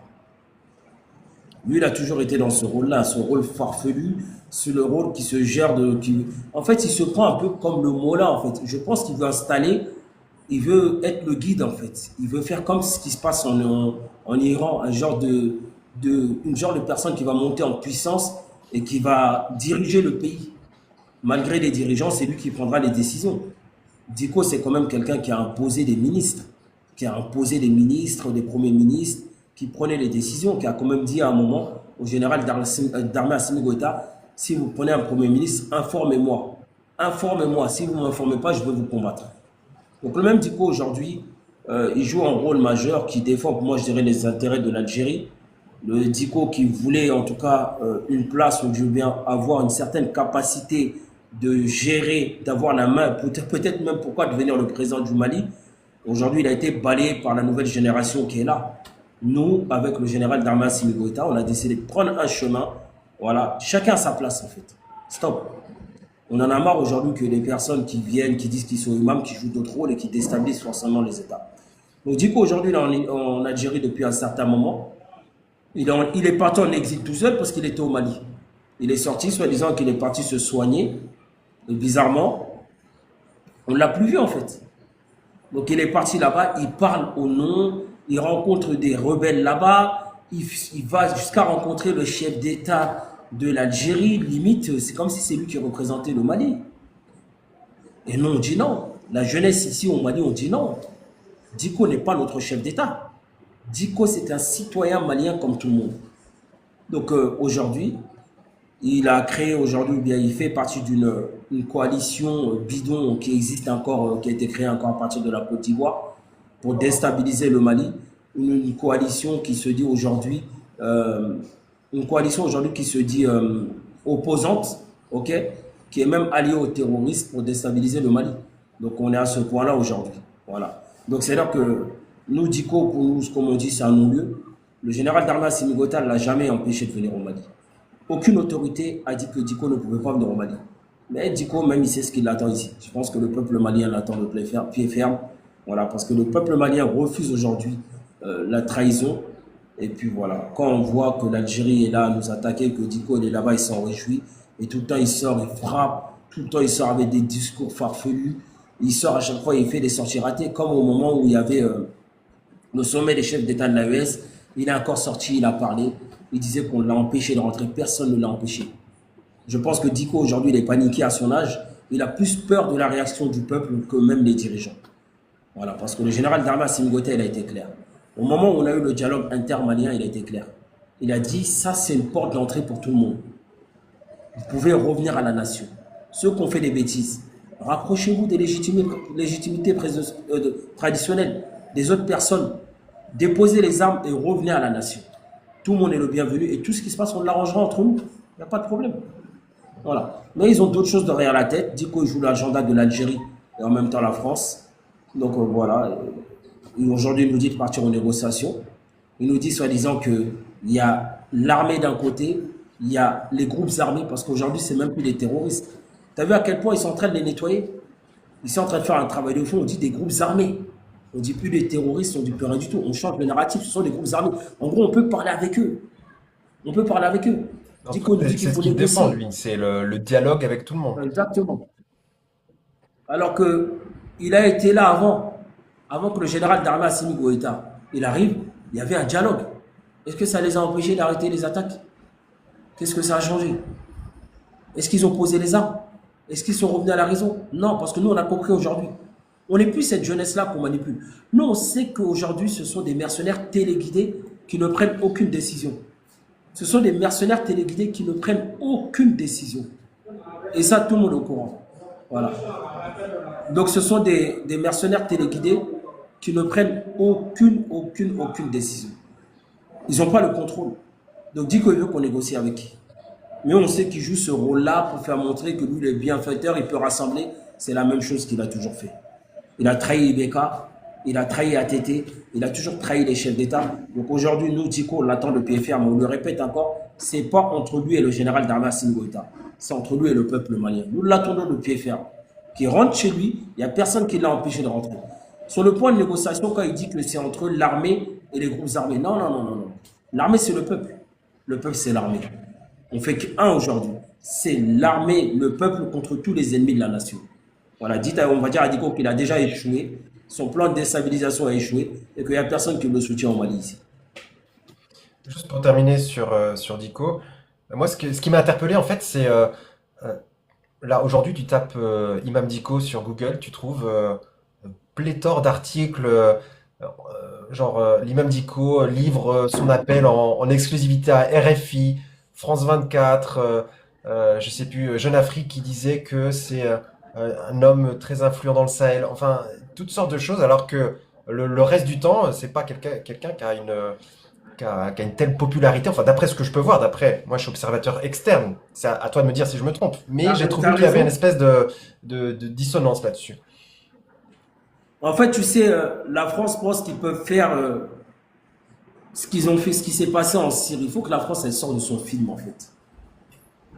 Lui, il a toujours été dans ce rôle-là, ce rôle farfelu, c'est le rôle qui se gère En fait, il se prend un peu comme le Mollah, en fait. Je pense qu'il veut installer, il veut être le guide, en fait. Il veut faire comme ce qui se passe en Iran, un genre une genre de personne qui va monter en puissance et qui va diriger le pays. Malgré les dirigeants, c'est lui qui prendra les décisions. Diko, c'est quand même quelqu'un qui a imposé des ministres, des premiers ministres, qui prenaient les décisions, qui a quand même dit à un moment au général d'armée Assimi Goïta, si vous prenez un premier ministre, informez-moi. Informez-moi. Si vous ne m'informez pas, je vais vous combattre. Donc le même Diko aujourd'hui, il joue un rôle majeur qui défend, pour moi, je dirais, les intérêts de l'Algérie. Le Diko qui voulait en tout cas une place où je veux bien avoir une certaine capacité de gérer, d'avoir la main, peut-être même pourquoi devenir le président du Mali. Aujourd'hui, il a été balayé par la nouvelle génération qui est là. Nous, avec le général Darmanin Assimi Goïta, on a décidé de prendre un chemin. Voilà, chacun à sa place en fait. Stop. On en a marre aujourd'hui que les personnes qui viennent, qui disent qu'ils sont imams, qui jouent d'autres rôles et qui déstabilisent forcément les États. Donc, du coup, aujourd'hui, il est en Algérie depuis un certain moment. Il est parti en exil tout seul parce qu'il était au Mali. Il est sorti, soi-disant qu'il est parti se soigner. Et bizarrement, on ne l'a plus vu en fait. Donc il est parti là-bas, il parle au nom, il rencontre des rebelles là-bas, il va jusqu'à rencontrer le chef d'État de l'Algérie. Limite, c'est comme si c'est lui qui représentait le Mali. Et nous, on dit non. La jeunesse ici au Mali, on dit non. Diko n'est pas notre chef d'État. Diko, c'est un citoyen malien comme tout le monde. Donc aujourd'hui, il a créé aujourd'hui, bien, il fait partie d'une coalition bidon qui existe encore, qui a été créée encore à partir de la Côte d'Ivoire pour déstabiliser le Mali. Une coalition qui se dit aujourd'hui, qui se dit opposante, ok, qui est même alliée aux terroristes pour déstabiliser le Mali. Donc on est à ce point-là aujourd'hui. Voilà. Donc c'est là que nous, Diko, pour nous, comme on dit, c'est un non-lieu. Le général Darmanin Assimi Goïta ne l'a jamais empêché de venir au Mali. Aucune autorité a dit que Diko ne pouvait pas venir au Mali. Mais Diko, même, il sait ce qu'il attend ici. Je pense que le peuple malien l'attend de pied ferme. Voilà, parce que le peuple malien refuse aujourd'hui la trahison. Et puis voilà, quand on voit que l'Algérie est là à nous attaquer, que Diko il est là-bas, il s'en réjouit. Et tout le temps, il sort, il frappe. Tout le temps, il sort avec des discours farfelus. Il sort à chaque fois, il fait des sorties ratées, comme au moment où il y avait le sommet des chefs d'État de l'AES. Il est encore sorti, il a parlé. Il disait qu'on l'a empêché de rentrer. Personne ne l'a empêché. Je pense que Diko, aujourd'hui, il est paniqué à son âge. Il a plus peur de la réaction du peuple que même les dirigeants. Voilà, parce que le général Darmanin Assimi Goïta, il a été clair. Au moment où on a eu le dialogue intermalien, il a été clair. Il a dit, ça, c'est une porte d'entrée pour tout le monde. Vous pouvez revenir à la nation. Ceux qui ont fait des bêtises, rapprochez-vous des légitimités traditionnelles des autres personnes. Déposez les armes et revenez à la nation. Tout le monde est le bienvenu et tout ce qui se passe, on l'arrangera entre nous. Il n'y a pas de problème. Voilà. Mais ils ont d'autres choses derrière la tête. Diko joue l'agenda de l'Algérie et en même temps la France. Donc voilà. Aujourd'hui, il nous dit de partir en négociation. Il nous dit soi-disant qu'il y a l'armée d'un côté, il y a les groupes armés, parce qu'aujourd'hui, c'est même plus des terroristes. Tu as vu à quel point ils sont en train de les nettoyer? Ils sont en train de faire un travail de fond. On dit des groupes armés. On ne dit plus des terroristes, on ne dit plus rien du tout. On change le narratif, ce sont des groupes armés. En gros, on peut parler avec eux. On peut parler avec eux. C'est ce qu'il défend, lui. C'est le dialogue avec tout le monde. Exactement. Alors qu'il a été là avant que le général Darmanin Assimi Goïta, il arrive, il y avait un dialogue. Est-ce que ça les a empêchés d'arrêter les attaques? Qu'est-ce que ça a changé? Est-ce qu'ils ont posé les armes? Est-ce qu'ils sont revenus à la raison? Non, parce que nous, on a compris aujourd'hui. On n'est plus cette jeunesse-là qu'on manipule. Nous, on sait qu'aujourd'hui, ce sont des mercenaires téléguidés qui ne prennent aucune décision. Ce sont des mercenaires téléguidés qui ne prennent aucune décision. Et ça, tout le monde est au courant. Voilà. Donc, ce sont des mercenaires téléguidés qui ne prennent aucune décision. Ils n'ont pas le contrôle. Donc, dit qu'il veut qu'on négocie avec qui. Mais on sait qu'il joue ce rôle-là pour faire montrer que lui, il est bienfaiteur, il peut rassembler. C'est la même chose qu'il a toujours fait. Il a trahi Ibeka, il a trahi ATT, il a toujours trahi les chefs d'État. Donc aujourd'hui, nous, Diko, on l'attend de pied ferme. On le répète encore, ce n'est pas entre lui et le général Darmanin Assimi Goïta. C'est entre lui et le peuple malien. Nous l'attendons de pied ferme. Qu'il rentre chez lui, il n'y a personne qui l'a empêché de rentrer. Sur le point de négociation, quand il dit que c'est entre l'armée et les groupes armés, non. L'armée, c'est le peuple. le peuple, c'est l'armée. On fait qu'un aujourd'hui. C'est l'armée, le peuple contre tous les ennemis de la nation. Voilà, dites, on va dire à Diko qu'il a déjà échoué, son plan de déstabilisation a échoué et qu'il n'y a personne qui le soutient au Mali ici. Juste pour terminer sur Dico, moi ce qui m'a interpellé en fait c'est euh, là aujourd'hui tu tapes Imam Dico sur Google, tu trouves pléthore d'articles genre l'Imam Dico livre son appel en exclusivité à RFI, France 24, je sais plus, Jeune Afrique qui disait que c'est un homme très influent dans le Sahel, enfin toutes sortes de choses alors que le reste du temps c'est pas quelqu'un qui a qui a une telle popularité, enfin d'après ce que je peux voir, d'après, moi je suis observateur externe, c'est à toi de me dire si je me trompe, mais j'ai trouvé T'as qu'il y avait une raison. espèce de dissonance là-dessus. En fait, tu sais, la France pense qu'ils peuvent faire ce qu'ils ont fait, ce qui s'est passé en Syrie. Il faut que la France, elle sorte de son film, en fait.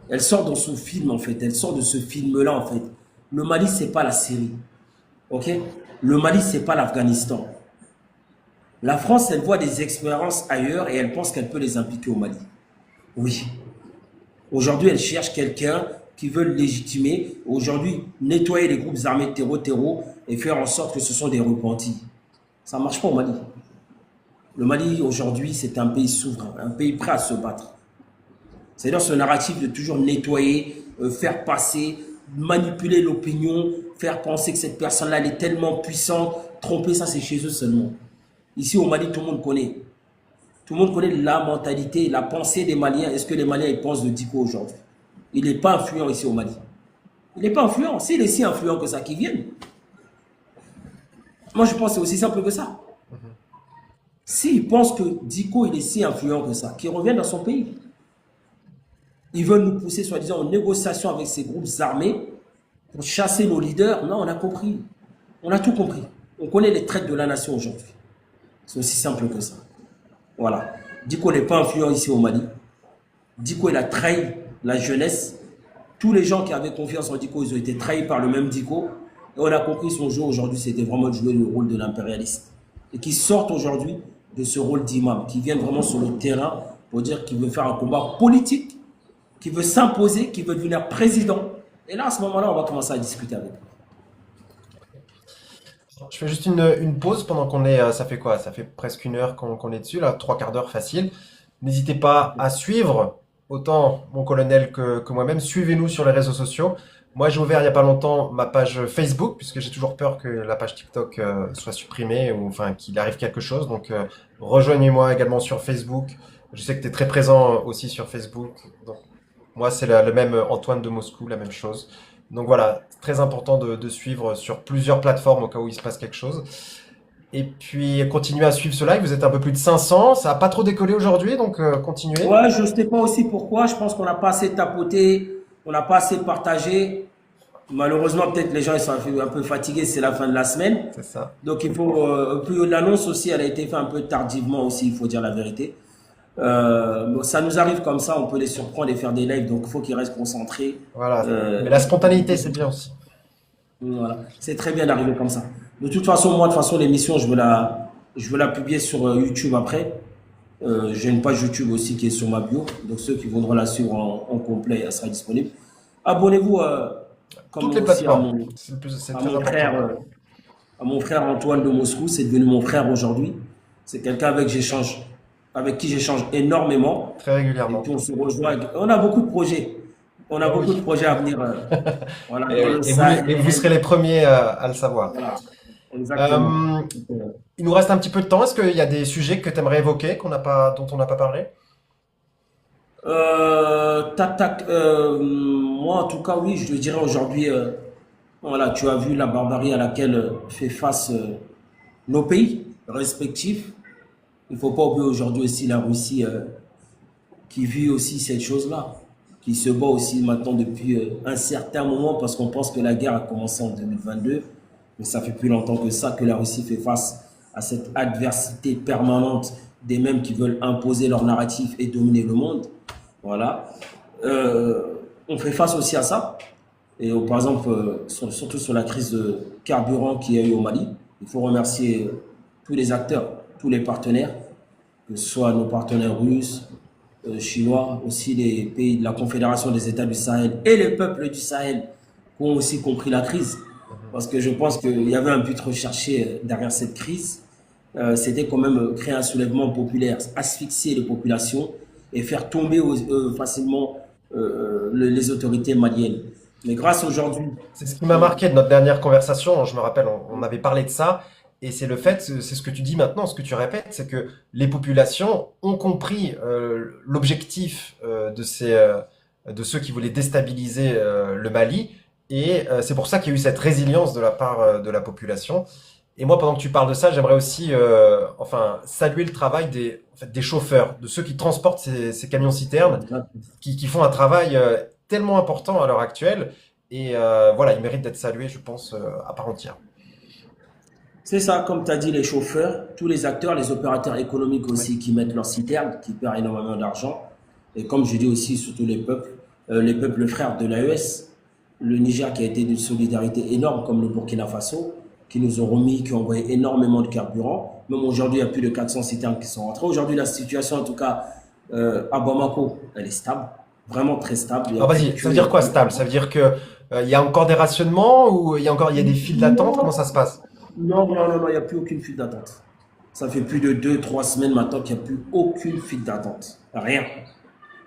Elle sort de son film, en fait. Elle sort de ce film-là, en fait. Le Mali, c'est pas la Syrie. OK? Le Mali, c'est pas l'Afghanistan. La France, elle voit des expériences ailleurs et elle pense qu'elle peut les impliquer au Mali. Oui. Aujourd'hui, elle cherche quelqu'un qui veut le légitimer. Aujourd'hui, nettoyer les groupes armés terreau et faire en sorte que ce sont des repentis. Ça ne marche pas au Mali. Le Mali, aujourd'hui, c'est un pays souverain, un pays prêt à se battre. C'est-à-dire ce narratif de toujours nettoyer, faire passer, manipuler l'opinion, faire penser que cette personne-là, elle est tellement puissante, tromper, ça c'est chez eux seulement. Ici au Mali, tout le monde connaît. Tout le monde connaît la mentalité, la pensée des Maliens. Est-ce que les Maliens ils pensent de Diko aujourd'hui? Il n'est pas influent ici au Mali. Il n'est pas influent. S'il est si influent que ça, qu'il vienne. Moi, je pense que c'est aussi simple que ça. S'ils pensent que Diko il est si influent que ça, qu'il revienne dans son pays. Ils veulent nous pousser, soi-disant, en négociation avec ces groupes armés pour chasser nos leaders. Non, on a compris. On a tout compris. On connaît les traites de la nation aujourd'hui. C'est aussi simple que ça. Voilà. Diko n'est pas influent ici au Mali. Diko, il a trahi la jeunesse. Tous les gens qui avaient confiance en Diko, ils ont été trahis par le même Diko. Et on a compris son jeu aujourd'hui, c'était vraiment de jouer le rôle de l'impérialiste. Et qui sortent aujourd'hui de ce rôle d'imam, qui viennent vraiment sur le terrain pour dire qu'il veut faire un combat politique, qu'il veut s'imposer, qu'il veut devenir président. Et là, à ce moment-là, on va commencer à discuter avec lui. Je fais juste une pause pendant qu'on est, ça fait quoi? Ça fait presque une heure qu'on est dessus, là, trois quarts d'heure facile. N'hésitez pas à suivre autant mon colonel que moi-même. Suivez-nous sur les réseaux sociaux. Moi, j'ai ouvert il n'y a pas longtemps ma page Facebook, puisque j'ai toujours peur que la page TikTok soit supprimée ou enfin qu'il arrive quelque chose. Donc, rejoignez-moi également sur Facebook. Je sais que tu es très présent aussi sur Facebook. Donc, moi, c'est le même Antoine de Moscou, la même chose. Donc voilà, c'est très important de suivre sur plusieurs plateformes au cas où il se passe quelque chose. Et puis, continuez à suivre ce live. Vous êtes un peu plus de 500. Ça n'a pas trop décollé aujourd'hui, donc continuez. Ouais, je ne sais pas aussi pourquoi. Je pense qu'on n'a pas assez tapoté, on n'a pas assez partagé. Malheureusement, peut-être les gens ils sont un peu fatigués, c'est la fin de la semaine. C'est ça. Donc il faut. Puis l'annonce aussi, elle a été faite un peu tardivement aussi, il faut dire la vérité. Bon, ça nous arrive comme ça, on peut les surprendre et faire des lives, donc il faut qu'ils restent concentrés. Voilà. Euh, Mais la spontanéité, c'est bien aussi. voilà. C'est très bien d'arriver comme ça. De toute façon, moi, de toute façon, l'émission, je veux la publier sur YouTube après. J'ai une page YouTube aussi qui est sur ma bio, donc ceux qui voudront la suivre en complet, elle sera disponible. Abonnez-vous, comme Toutes les aussi plateformes. C'est à très mon important. frère, à mon frère Antoine de Moscou, c'est devenu mon frère aujourd'hui. C'est quelqu'un avec qui j'échange énormément. Très Et régulièrement. puis on se rejoint. On a beaucoup de projets. On a Eh beaucoup oui. de projets à venir. Voilà, Eh dans oui. le Et vous Sahel. serez les premiers à le savoir. Voilà, exactement. Euh, il nous reste un petit peu de temps. Est-ce qu'il y a des sujets que tu aimerais évoquer, dont on n'a pas parlé? Tac, tac, moi, en tout cas, oui, je te dirais aujourd'hui, voilà, tu as vu la barbarie à laquelle fait face nos pays respectifs. Il ne faut pas oublier aujourd'hui aussi la Russie qui vit aussi cette chose-là, qui se bat aussi maintenant depuis un certain moment parce qu'on pense que la guerre a commencé en 2022, mais ça fait plus longtemps que ça que la Russie fait face à cette adversité permanente des mêmes qui veulent imposer leur narratif et dominer le monde. Voilà. On fait face aussi à ça. Et par exemple, surtout sur la crise de carburant qu'il y a eu au Mali, il faut remercier tous les acteurs, tous les partenaires, que ce soit nos partenaires russes, chinois, aussi les pays de la Confédération des États du Sahel et les peuples du Sahel qui ont aussi compris la crise. Mhm. Parce que je pense qu'il y avait un but recherché derrière cette crise. C'était quand même créer un soulèvement populaire, asphyxier les populations et faire tomber facilement les autorités maliennes. Mais grâce aujourd'hui, C'est ce qui m'a marqué de notre dernière conversation. Je me rappelle, on avait parlé de ça. Et c'est le fait, c'est ce que tu dis maintenant, ce que tu répètes, c'est que les populations ont compris l'objectif de ceux qui voulaient déstabiliser le Mali. Et c'est pour ça qu'il y a eu cette résilience de la part de la population. Et moi, pendant que tu parles de ça, j'aimerais aussi enfin, saluer le travail en fait, des chauffeurs, de ceux qui transportent ces camions-citernes qui font un travail tellement important à l'heure actuelle. Et voilà, ils méritent d'être salués, je pense, à part entière. c'est ça, comme tu as dit, les chauffeurs, tous les acteurs, les opérateurs économiques Ouais. aussi qui mettent leurs citernes, qui perdent énormément d'argent. Et comme je dis aussi, surtout les peuples frères de l'AES, le Niger qui a été d'une solidarité énorme, comme le Burkina Faso, qui nous ont remis, qui ont envoyé énormément de carburant. Même aujourd'hui, il y a plus de 400 citernes qui sont rentrées. Aujourd'hui, la situation, en tout cas, à Bamako, elle est stable, vraiment très stable. Il n'y a Alors plus de vas-y, ça queue, veut il n'y a dire quoi plus de... stable? Ça veut dire que il y a encore des rationnements ou il y a des files d'attente? Comment Non, ça se passe? non, il n'y a plus aucune file d'attente. Ça fait plus de 2, 3 semaines maintenant qu'il n'y a plus aucune file d'attente. Rien.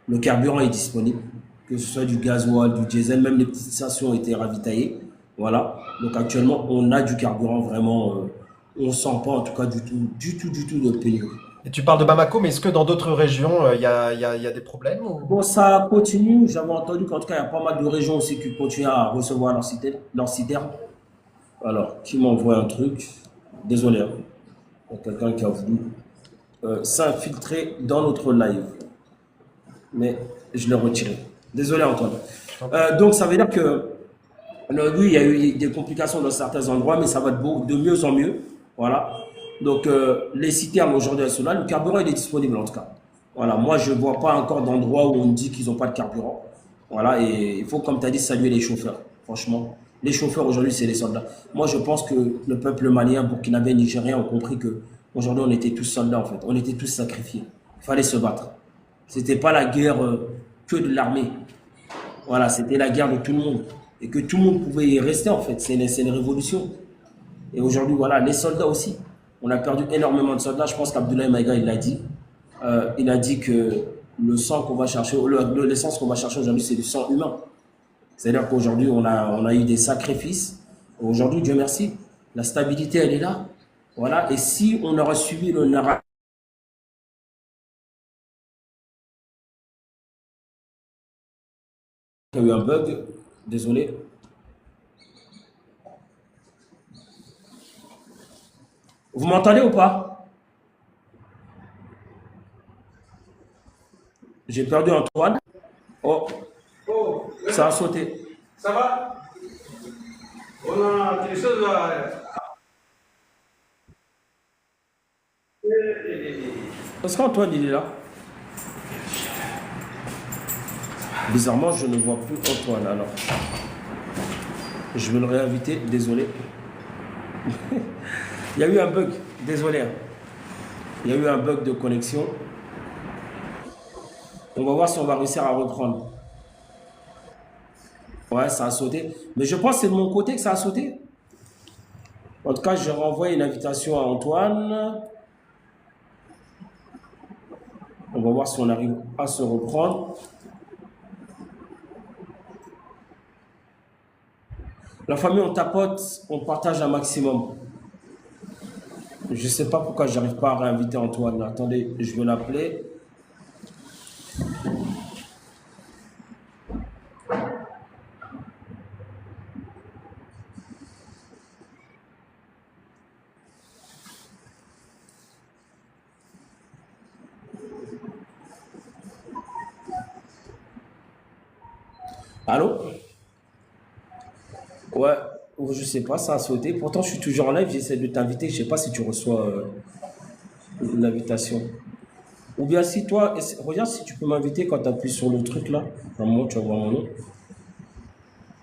Le carburant est disponible, que ce soit du gasoil, du diesel, même les petites stations ont été ravitaillées. Voilà. Donc actuellement, on a du carburant vraiment. On ne sent pas en tout cas du tout de pénurie. Et tu parles de Bamako, mais est-ce que dans d'autres régions, il y a des problèmes ou... Bon, ça continue. J'avais entendu qu'en tout cas, il y a pas mal de régions aussi qui continuent à recevoir leurs citernes. Alors, qui m'envoie un truc? Désolé, hein. Il y a quelqu'un qui a voulu s'infiltrer dans notre live. Mais je l'ai retiré. Désolé, Antoine. Je t'en prie. Donc, ça veut dire que oui, il y a eu des complications dans certains endroits, mais ça va de mieux en mieux. Voilà. Donc, les citernes aujourd'hui, elles sont là. Le carburant, il est disponible en tout cas. Voilà. Moi, je ne vois pas encore d'endroit où on dit qu'ils n'ont pas de carburant. Voilà. Et il faut, comme tu as dit, saluer les chauffeurs. Franchement, les chauffeurs aujourd'hui, c'est les soldats. Moi, je pense que le peuple malien, burkinabé, nigérien ont compris que aujourd'hui, on était tous soldats en fait. On était tous sacrifiés. Il fallait se battre. C'était pas la guerre que de l'armée. Voilà, c'était la guerre de tout le monde. Et que tout le monde pouvait y rester en fait. C'est une révolution. Et aujourd'hui, voilà, les soldats aussi. On a perdu énormément de soldats. Je pense qu'Abdoulaye Maïga, il l'a dit. Il a dit que le sang qu'on va chercher, l'essence qu'on va chercher aujourd'hui, c'est du sang humain. C'est-à-dire qu'aujourd'hui, on a eu des sacrifices. Aujourd'hui, Dieu merci, la stabilité, elle est là. Voilà. Et si on aurait suivi le narratif, il y a eu un bug, désolé. Vous m'entendez ou pas? J'ai perdu Antoine. Oh, Oh, ça a sauté. ça va? On a quelque chose à... Est-ce qu'Antoine, il est là? Bizarrement, je ne vois plus Antoine. Alors, je vais le réinviter. Désolé. Il y a eu un bug. Désolé, hein. Il y a eu un bug de connexion. On va voir si on va réussir à reprendre. Ouais, ça a sauté. Mais je pense que c'est de mon côté que ça a sauté. En tout cas, je renvoie une invitation à Antoine. On va voir si on arrive à se reprendre. La famille, on tapote, on partage un maximum. Je ne sais pas pourquoi je n'arrive pas à réinviter Antoine. Attendez, je vais l'appeler. Allô? Ouais, je sais pas, ça a sauté. Pourtant, je suis toujours en live, j'essaie de t'inviter. Je sais pas si tu reçois l'invitation. Ou bien si toi, regarde si tu peux m'inviter quand tu appuies sur le truc là. À un moment, tu vas voir mon nom.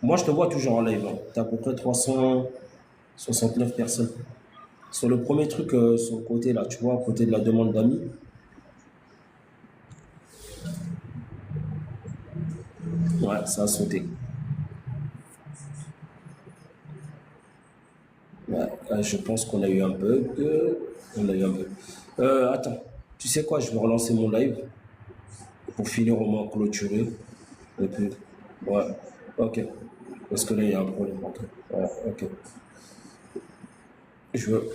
Moi, je te vois toujours en live. Tu as à peu près 369 personnes. Sur le premier truc, sur le côté là, tu vois, à côté de la demande d'amis. Ouais, ça a sauté. Ouais, je pense qu'on a eu un bug. On a eu un bug. Attends, tu sais quoi, je vais relancer mon live pour finir au moins clôturer. Et puis, ouais, ok. Parce que là, il y a un problème. Ouais, ok. Je veux